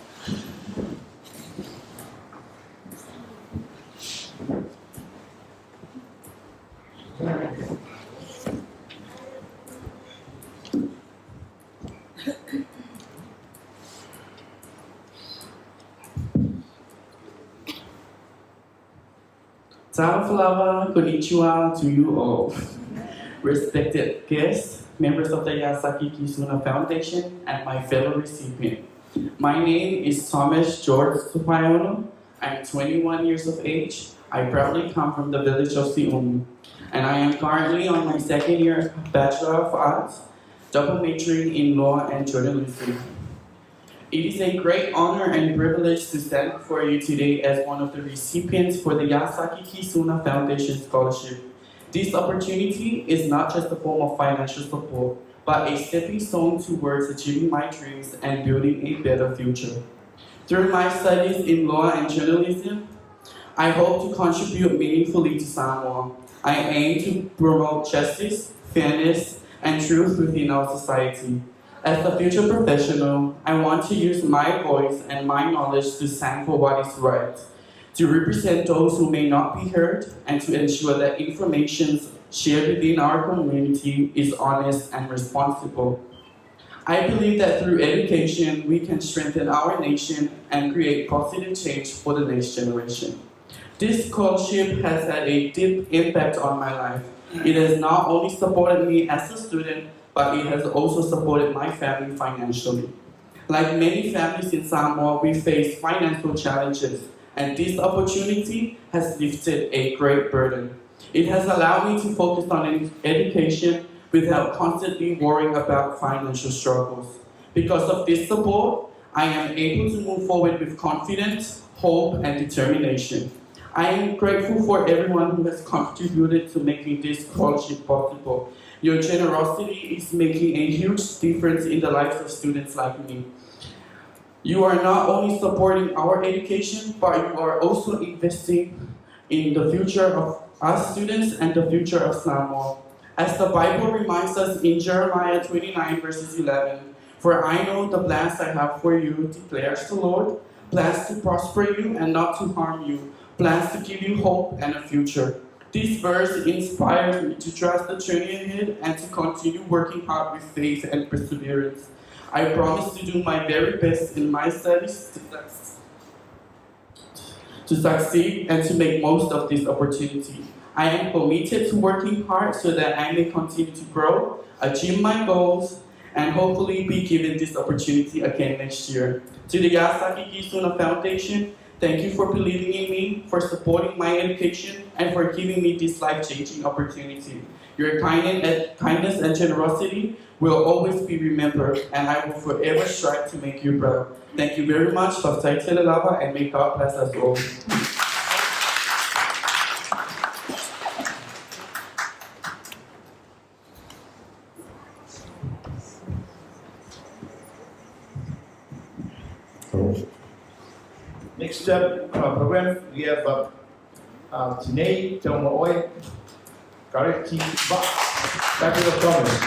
Tawafalawa, konnichiwa to you all. Respected guests, members of the Yazaki Kisuna Foundation, and my fellow recipient. My name is Thomas George Supayono. I'm 21 years of age. I proudly come from the village of Siumi, and I am currently on my second year Bachelor of Arts, double majoring in law and journalism. It is a great honor and privilege to stand before you today as one of the recipients for the Yazaki Kisuna Foundation Scholarship. This opportunity is not just a form of financial support, but a stepping stone towards achieving my dreams and building a better future. Through my studies in law and journalism, I hope to contribute meaningfully to Samoa. I aim to promote justice, fairness, and truth within our society. As a future professional, I want to use my voice and my knowledge to stand for what is right, to represent those who may not be heard, and to ensure that information shared within our community is honest and responsible. I believe that through education, we can strengthen our nation and create positive change for the next generation. This scholarship has had a deep impact on my life. It has not only supported me as a student, but it has also supported my family financially. Like many families in Samoa, we face financial challenges, and this opportunity has lifted a great burden. It has allowed me to focus on education without constantly worrying about financial struggles. Because of this support, I am able to move forward with confidence, hope, and determination. I am grateful for everyone who has contributed to making this scholarship possible. Your generosity is making a huge difference in the lives of students like me. You are not only supporting our education, but you are also investing in the future of us students and the future of Samoa. As the Bible reminds us in Jeremiah 29 verses 11, "For I know the plans I have for you, declares the Lord, plans to prosper you and not to harm you, plans to give you hope and a future." This verse inspires me to trust the journey ahead and to continue working hard with faith and perseverance. I promise to do my very best in my studies to succeed and to make most of this opportunity. I am committed to working hard so that I may continue to grow, achieve my goals, and hopefully be given this opportunity again next year. To the Yazaki Kisuna Foundation, thank you for believing in me, for supporting my education, and for giving me this life-changing opportunity. Your kindness and generosity will always be remembered, and I will forever strive to make you proud. Thank you very much. Baftai Telelava, and may God bless us all. Next up, program, we have Tine Tomoe, Kareti Ba, Fabulous Thomas.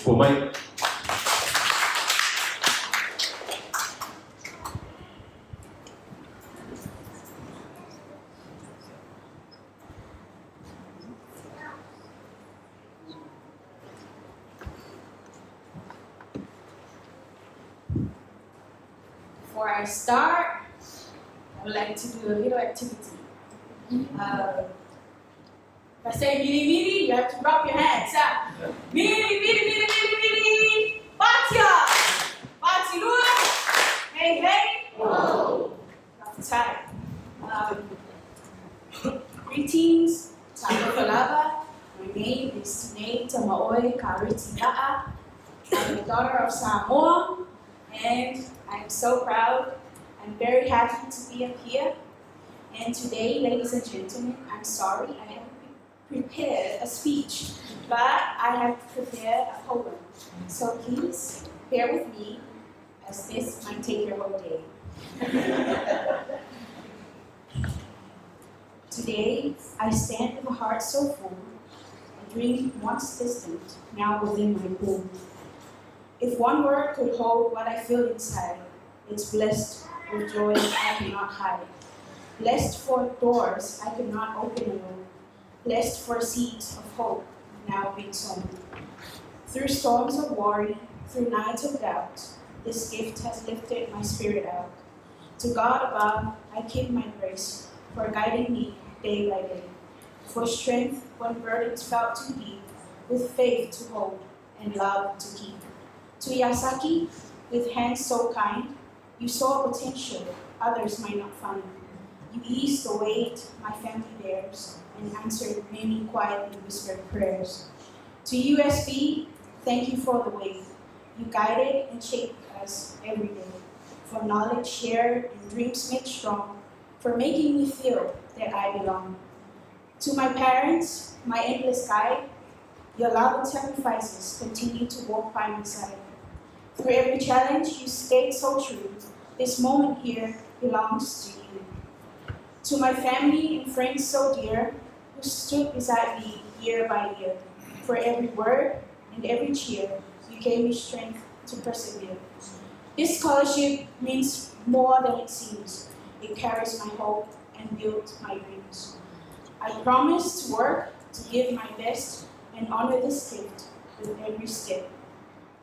For Mike. Before I start, I would like to do a little activity. If I say miri miri, you have to rub your hands. Miri miri miri miri miri. Batia, batilua. Hey hey. Whoa. Time. Greetings, Tawafalawa. My name is Tine Tamaoe Karitila'a. I'm the daughter of Samoa, and I'm so proud. I'm very happy to be up here. And today, ladies and gentlemen, I'm sorry I haven't prepared a speech, but I have prepared a poem. So please bear with me, as this might take your whole day. Today, I stand with a heart so full, a dream once distant, now within my womb. If one word could hold what I feel inside, it's blessed with joy I cannot hide. Blessed for doors I could not open alone. Blessed for seeds of hope now being sown. Through storms of worry, through nights of doubt, this gift has lifted my spirit out. To God above, I give my grace for guiding me day by day, for strength when burdens felt too deep, with faith to hold and love to keep. To Yazaki, with hands so kind, you saw potential others might not find. You eased the weight my family bears and answered many quietly whispered prayers. To USB, thank you for the way you guided and shaped us every day, for knowledge shared and dreams made strong, for making me feel that I belong. To my parents, my endless guide, your love and sacrifices continue to walk by my side. Through every challenge, you stayed so true. This moment here belongs to you. To my family and friends so dear, who stood beside me year by year, for every word and every cheer, you gave me strength to persevere. This scholarship means more than it seems. It carries my hope and builds my dreams. I promise to work, to give my best, and honor this gift with every step.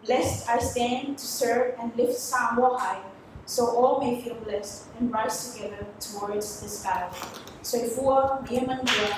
Blessed I stand to serve and lift Samoa high, so all may feel blessed and rise together towards the sky. Soifua Miamandia,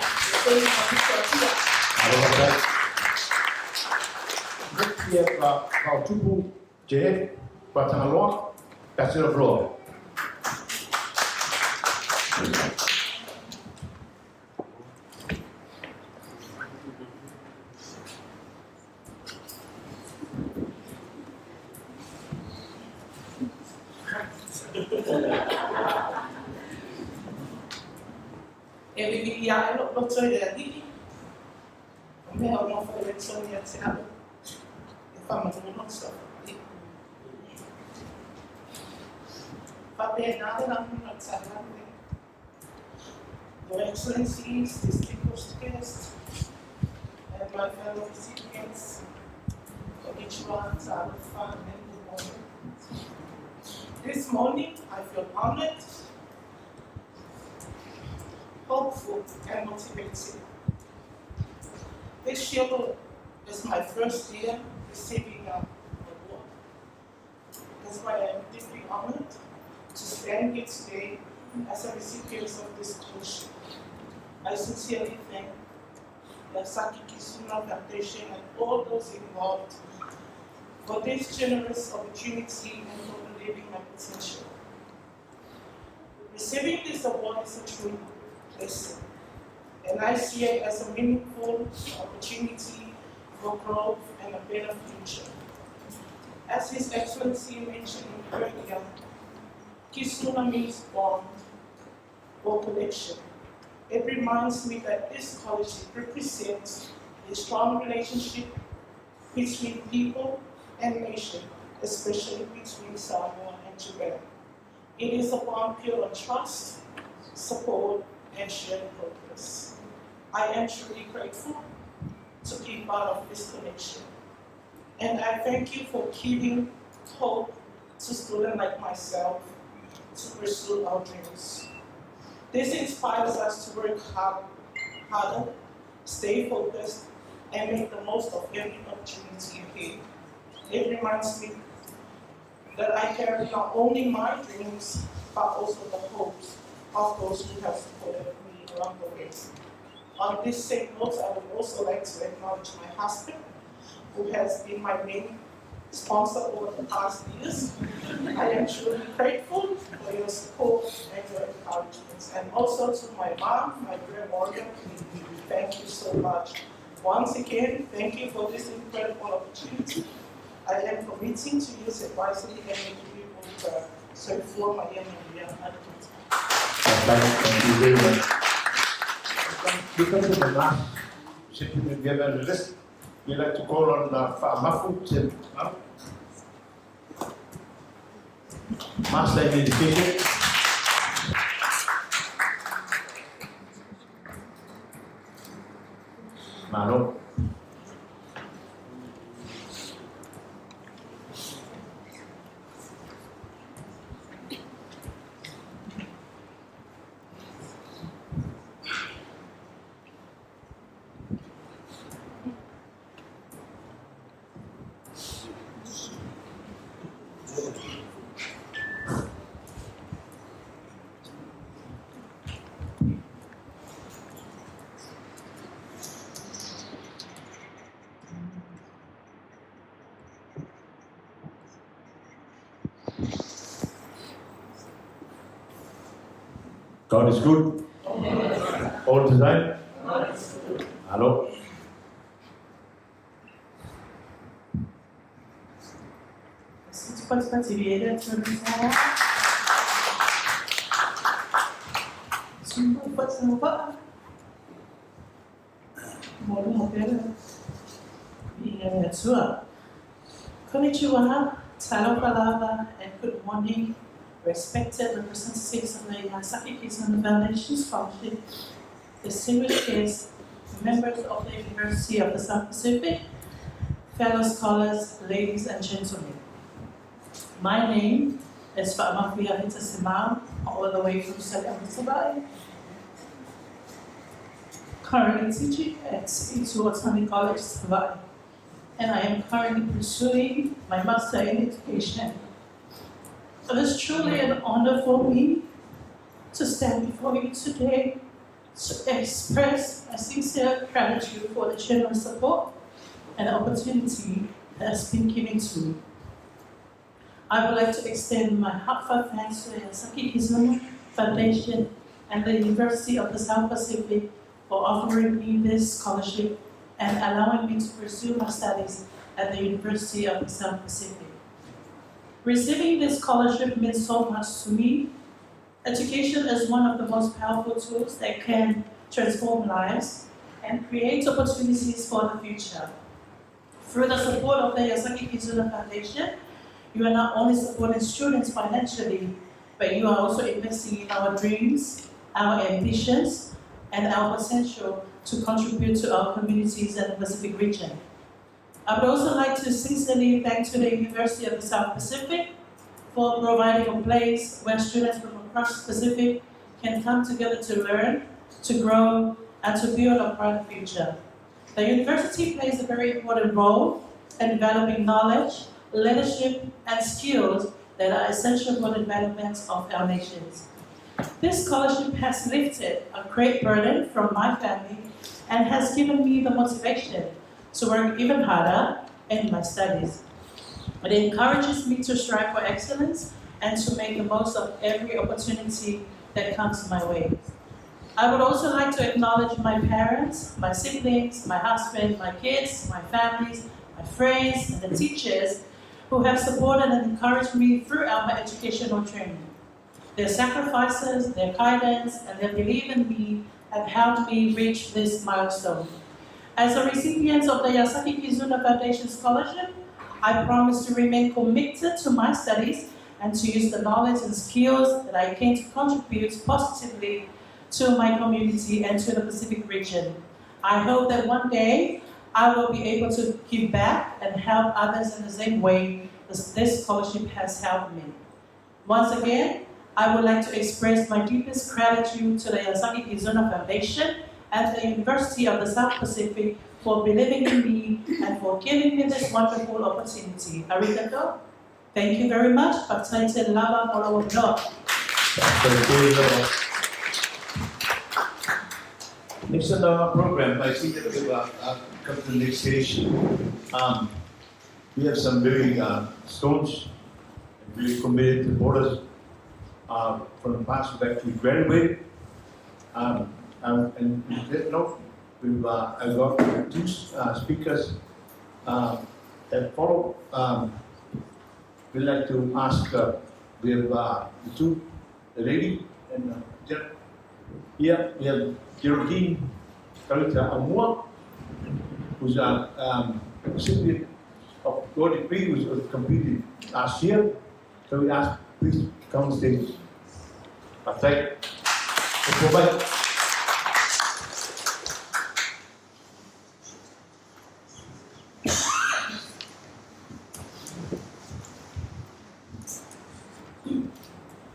Your Excellencies, distinguished guests, and my fellow recipients, Konnichiwa, Aloha, and good morning. This morning, I feel honored, hopeful, and motivated. This year is my first year receiving an award. That's why I am deeply honored to stand here today as a recipient of this scholarship. I sincerely thank the Yazaki Kisuna Foundation and all those involved for this generous opportunity and for believing my potential. Receiving this award is a true blessing, and I see it as a meaningful opportunity for growth and a better future. As His Excellency mentioned earlier, Kisuna means bond or connection. It reminds me that this scholarship represents a strong relationship between people and nation, especially between Samoa and Japan. It is a bond built on trust, support, and shared progress. I am truly grateful to be part of this connection. And I thank you for giving hope to students like myself to pursue our dreams. This inspires us to work harder, stay focused, and make the most of every opportunity ahead. It reminds me that I carry not only my dreams, but also the hopes of those who have supported me along the way. On this same note, I would also like to acknowledge my husband, who has been my main sponsor over the past years. I am truly grateful for your support and your encouragement. And also to my mom, my dear Morgan, thank you so much. Once again, thank you for this incredible opportunity. I am committing to use it wisely and make it better. So for my young man, Thank you very much. Because of the last recipient given the list, we'd like to call on Mafu Tim. Master in Education. God is good. All the time. Hello. Você pode partilhar a sua mensagem? Semua buat sama. Mau model. Iya, sure. Konnichiwa, Talo Palava, and good morning, respected representatives of the Yazaki Kizuna Foundation Scholarship, distinguished guests, members of the University of the South Pacific, fellow scholars, ladies and gentlemen. My name is Fa'amafia Hita Simao, all the way from Sabah, currently teaching at Ituotani College, Sabah, and I am currently pursuing my master in education. It is truly an honor for me to stand before you today to express my sincere gratitude for the generous support and opportunity that has been given to me. I would like to extend my heartfelt thanks to the Yazaki Kizuna Foundation and the University of the South Pacific for offering me this scholarship and allowing me to pursue my studies at the University of the South Pacific. Receiving this scholarship means so much to me. Education is one of the most powerful tools that can transform lives and create opportunities for the future. Through the support of the Yazaki Kizuna Foundation, you are not only supporting students financially, but you are also investing in our dreams, our ambitions, and our potential to contribute to our communities in the Pacific region. I would also like to sincerely thank to the University of the South Pacific for providing a place where students from across the Pacific can come together to learn, to grow, and to build a brighter future. The university plays a very important role in developing knowledge, leadership, and skills that are essential for the development of our nations. This scholarship has lifted a great burden from my family and has given me the motivation to work even harder in my studies. It encourages me to strive for excellence and to make the most of every opportunity that comes my way. I would also like to acknowledge my parents, my siblings, my husband, my kids, my families, my friends, and the teachers who have supported and encouraged me throughout my educational journey. Their sacrifices, their guidance, and their belief in me have helped me reach this milestone. As a recipient of the Yazaki Kizuna Foundation Scholarship, I promise to remain committed to my studies and to use the knowledge and skills that I can to contribute positively to my community and to the Pacific region. I hope that one day I will be able to give back and help others in the same way as this scholarship has helped me. Once again, I would like to express my deepest gratitude to the Yazaki Kizuna Foundation and the University of the South Pacific for believing in me and for giving me this wonderful opportunity. Arigato. Thank you very much. Next on our program, I think that we will come to the next stage. We have some very stones, really committed to borders from the past who actually graduated. And that note, I've got two speakers that follow. We'd like to ask, we have the lady and here we have Geraldine Carita Amua, who's a recipient of gold degree, who was competed last year. So we ask, please come on stage. Patrick.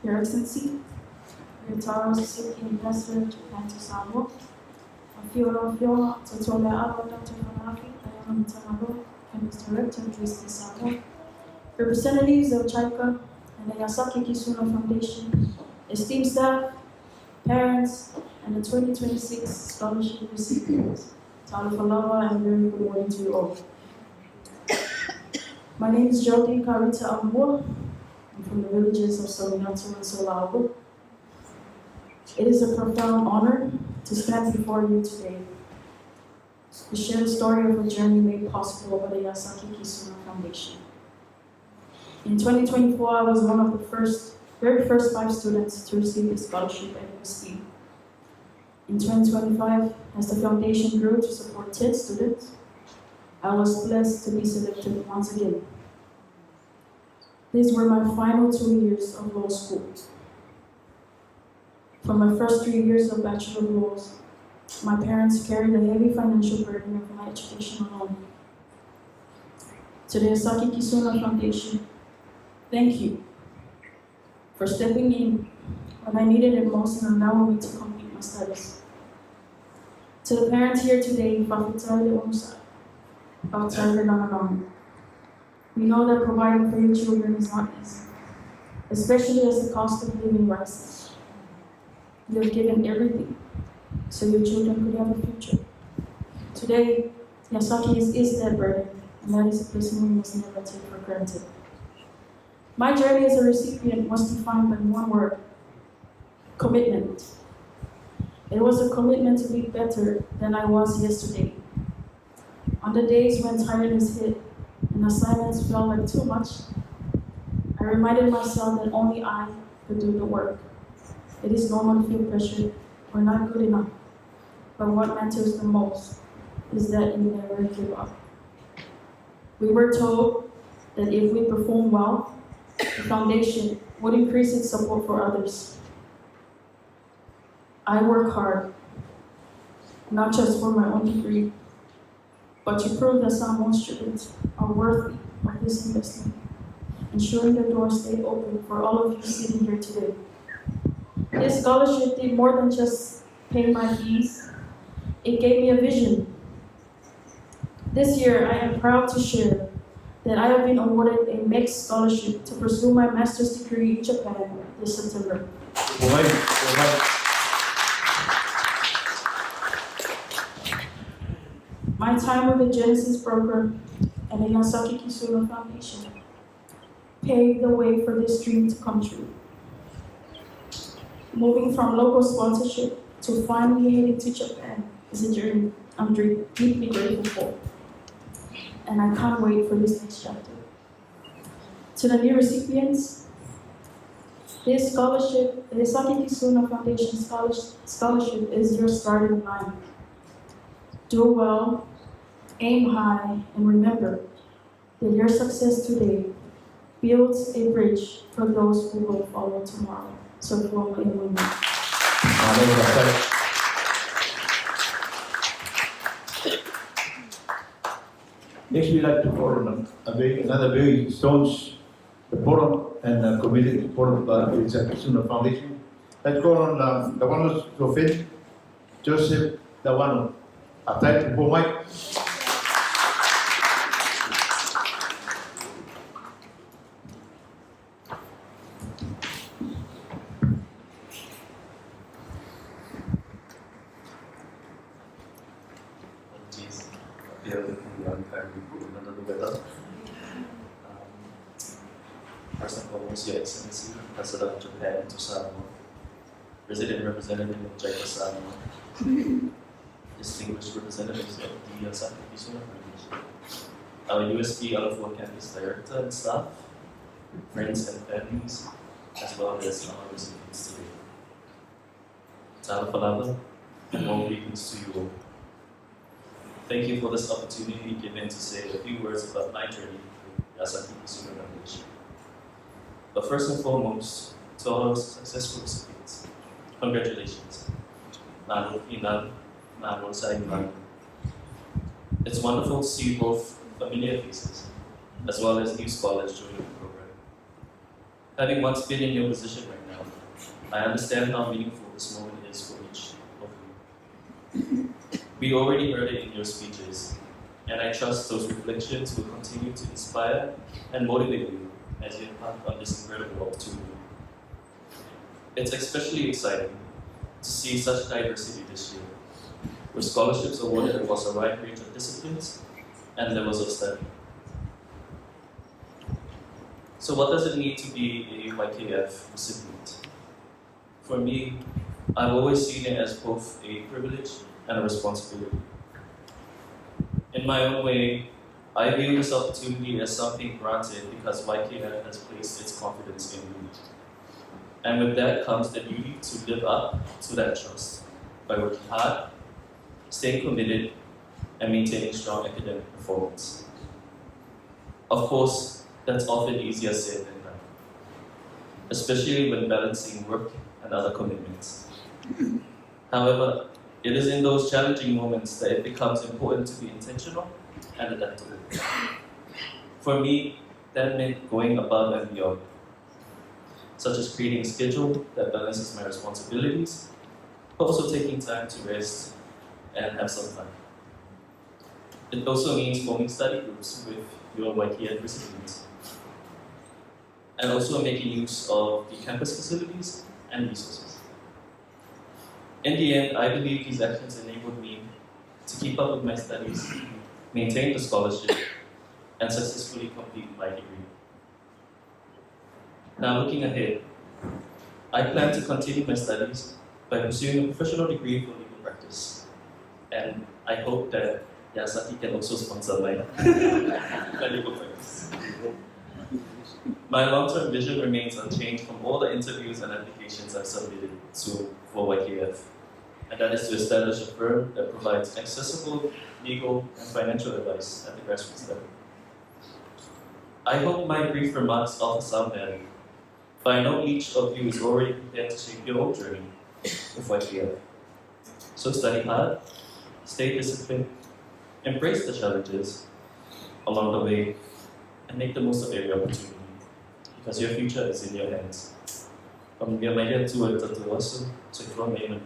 Your Excellency, Retired Senior Ambassador to Japan to Samoa, Fiora to Tole Aro, Dr. Fanafi, Diana Mutanago, and Mr. Director, Tristan Samoa, representatives of Chaika and the Yazaki Kisuna Foundation, esteemed staff, parents, and the 2026 scholarship recipients. Talifalawa, and very good morning to you all. My name is Jodi Karita Amua. I'm from the villages of Sominato and Solabo. It is a profound honor to stand before you today to share the story of a journey made possible by the Yazaki Kisuna Foundation. In 2024, I was one of the very first 5 students to receive a scholarship at USD. In 2025, as the foundation grew to support 10 students, I was blessed to be selected once again. These were my final 2 years of law school. For my first 3 years of Bachelor of Laws, my parents carried the heavy financial burden of my education alone. To the Yazaki Kisuna Foundation, thank you for stepping in when I needed it most and allowing me to complete my studies. To the parents here today, we know that providing for your children is not easy, especially as the cost of living rises. You have given everything so your children could have a future. Today, Yazaki is that burden, and that is a blessing we must never take for granted. My journey as a recipient was defined by one word: commitment. It was a commitment to be better than I was yesterday. On the days when tiredness hit and assignments felt like too much, I reminded myself that only I could do the work. It is normal to feel pressure or not good enough, but what matters the most is that you never give up. We were told that if we perform well, the foundation would increase its support for others. I work hard, not just for my own degree, but to prove that some students are worthy of this investment, ensuring the doors stay open for all of you sitting here today. This scholarship did more than just pay my fees. It gave me a vision. This year, I am proud to share that I have been awarded a MEX scholarship to pursue my master's degree in Japan this September. My time with the Genesis program and the Yazaki Kisuna Foundation paved the way for this dream to come true. Moving from local sponsorship to finally heading to Japan is a journey I'm deeply grateful for, and I can't wait for this next chapter. To the new recipients, this scholarship, the Yazaki Kisuna Foundation scholarship is your starting line. Do well, aim high, and remember that your success today builds a bridge for those who will follow tomorrow. So, next, we'd like to call on another very staunch supporter and committed supporter of the Yazaki Kisuna Foundation. Let's call on Dawano Sofin, Joseph Dawano. Apply for Mike. First and foremost, Your Excellency, President of Japan to Samoa, Resident Representative of JICA Samoa, distinguished representatives of the Yazaki Kisuna Foundation, our USB Alafua Campus Director and staff, friends and families, as well as our recipients today. Talafalava, and warm greetings to you all. Thank you for this opportunity given to say a few words about my journey with Yazaki Kisuna Foundation. But first and foremost, to all our successful recipients, congratulations. It's wonderful to see both familiar faces as well as new scholars joining the program. Having once been in your position right now, I understand how meaningful this moment is for each of you. We already heard it in your speeches, and I trust those reflections will continue to inspire and motivate you as you embark on this incredible opportunity. It's especially exciting to see such diversity this year, with scholarships awarded across a wide range of disciplines and levels of study. So what does it mean to be a YKF recipient? For me, I've always seen it as both a privilege and a responsibility. In my own way, I view this opportunity as something granted because YKF has placed its confidence in me. And with that comes the duty to live up to that trust by working hard, staying committed, and maintaining strong academic performance. Of course, that's often easier said than done, especially when balancing work and other commitments. However, it is in those challenging moments that it becomes important to be intentional and adaptable. For me, that meant going above and beyond, such as creating a schedule that balances my responsibilities, but also taking time to rest and have some fun. It also means forming study groups with your YKF recipients, and also making use of the campus facilities and resources. In the end, I believe these actions enabled me to keep up with my studies, maintain the scholarship, and successfully complete my degree. Now looking ahead, I plan to continue my studies by pursuing a professional degree for legal practice. And I hope that Yazaki can also sponsor my legal practice. My long-term vision remains unchanged from all the interviews and applications I've submitted for YKF, and that is to establish a firm that provides accessible legal and financial advice at the grassroots level. I hope my brief remarks offer some value, but I know each of you is already prepared to shape your own journey with YKF. So study hard, stay disciplined, embrace the challenges along the way, and make the most of every opportunity, because your future is in your hands. From your media to a tatuasu, to from name and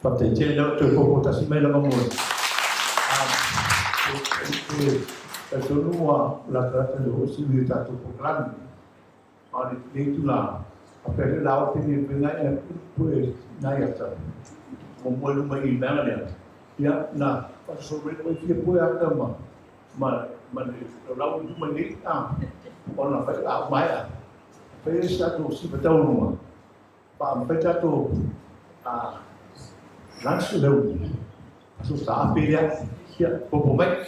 Pate tēnā tō kōpō tasi mai lama mōi. E tonua la trata de o siwi tātou poklani. Mare teitu la. A pere la o tēne pengai e pue nai ata. Mo moelu mai I mea lea. Ia nā, paso rei mai fia pue ata ma. Mane lau tu mai nei tā. Ona whai a mai a. Whai e tātou siwa taurunga. Pa mwhai tātou Nancy leu, so sa apelha, que popo mai.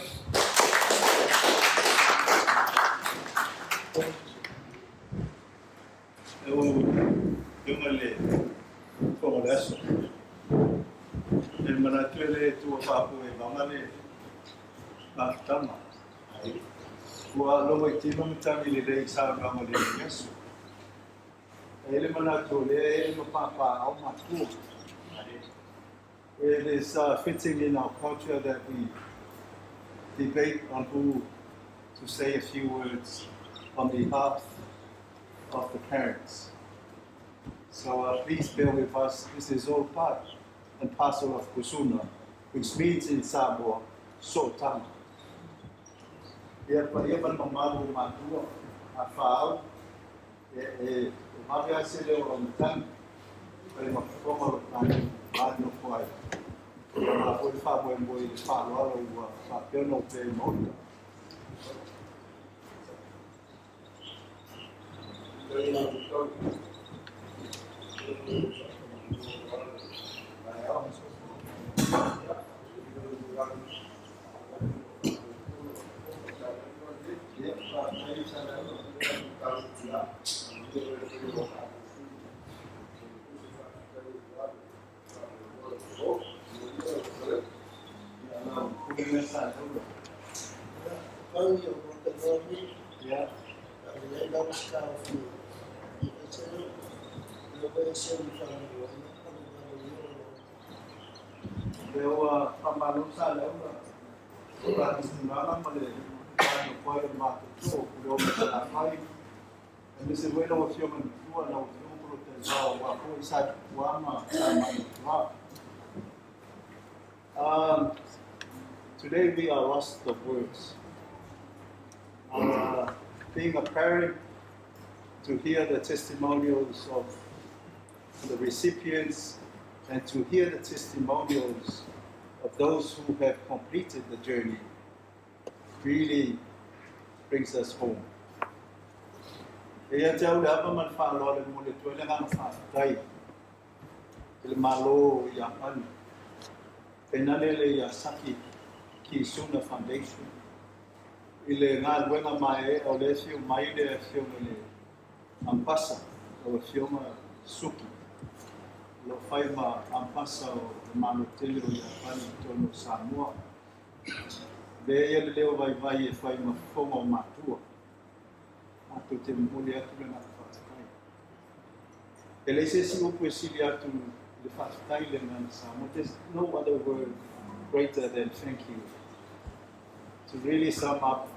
Eu male como isso. El manatele tu papo e mamale na tama. Wa lo mai tino mitami le dei sa mamale isso. Ele manatole ele no papa au matu. It is fitting in our culture that we debate on who to say a few words on behalf of the parents. So please bear with us. This is all part and parcel of Kusuna, which means in Samoa, Sotama. Ia pariaman mamaru matua a whao, e mawea sere o mtang, pare mawhoma nani no kwai. Ma foi fa mo mo I fa lo lo fa pe no pe mo. Today we are lost of words. Being a parent, to hear the testimonials of the recipients and to hear the testimonials of those who have completed the journey really brings us home. Ia tau le apa man whaaloa le mo le tuele ngana whaatai. Le malo ia anu. Penale le Yazaki Kisuna Foundation. Ile ngā luenga mai e o le fiu mai le fiu le ampasa o le fiu ma suki. Lo fai ma ampasa o le mano tele o Japani tono Samoa. Le ia le leo vai e fai ma fonga o matua. Atu te muli atu le nga whaatai. E le se si upu e sili atu le whaatai le nga Samoa. There's no other word greater than thank you. To really sum up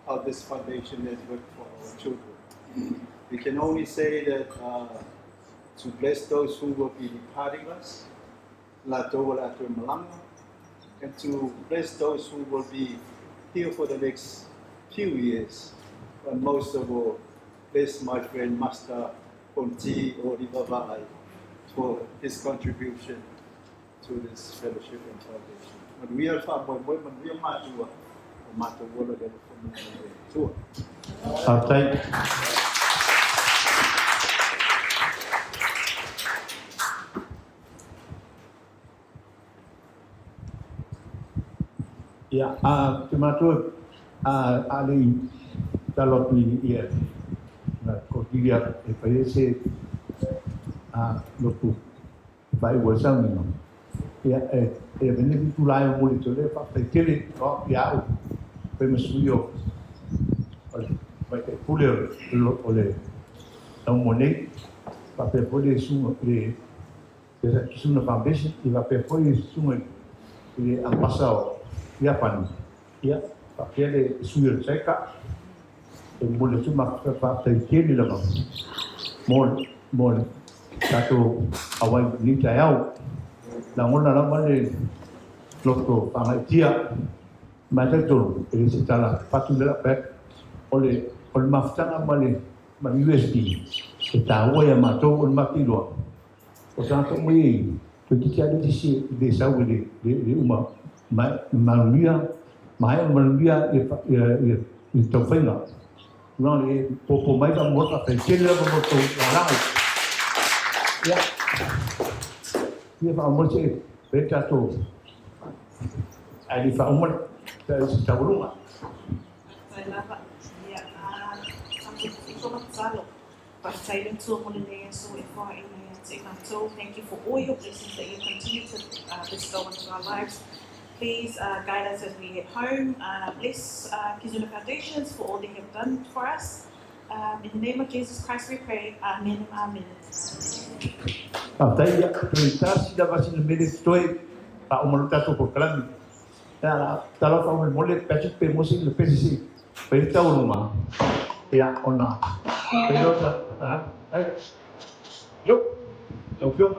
how this foundation has worked for our children. We can only say that to bless those who will be departing us, la toa atu malanga, and to bless those who will be here for the next few years. But most of all, bless my friend Master Ponti Orivavai for his contribution to this fellowship and foundation. When we are when we are matua, matua wola de tua. Ya, te matua ali talopi ia na kotiria e parece lotu vai wasang no. Ya veni vitulai o muli tole pa petele o ya o pe masuyo vai te pule ole o mone pa pe pole su le Kisuna Foundation e va pe pole su le ambassador ya pan ya pa pele su le seka e mole su ma pa petele la mol tato awai ni tayau la ngona la male loko pangatia matato e se tala patu la pe ole maftanga male ma USB e tawa ya mato o makilo o tanto mui to titia de si de saúde de uma maluia mai maluia e to fenga não e popo mais a moça pe kele la moto la ya ia fa mo se petato ali fa mo ta voluma Sai lava ia sampai itu matsalo. Pasai dan tu mulai so ifa ini so thank you for all your blessings that you continue to bestow into our lives. Please guide us as we head home. Bless Kizuna Foundations for all they have done for us. In the name of Jesus Christ we pray. Amen. Amen. Patai ya kuitasi da basi mele toi pa umaluta to por kalami. Ya talo fa mole peti pe mosi le pesi pe ta uruma. Ya ona. Pero yo yo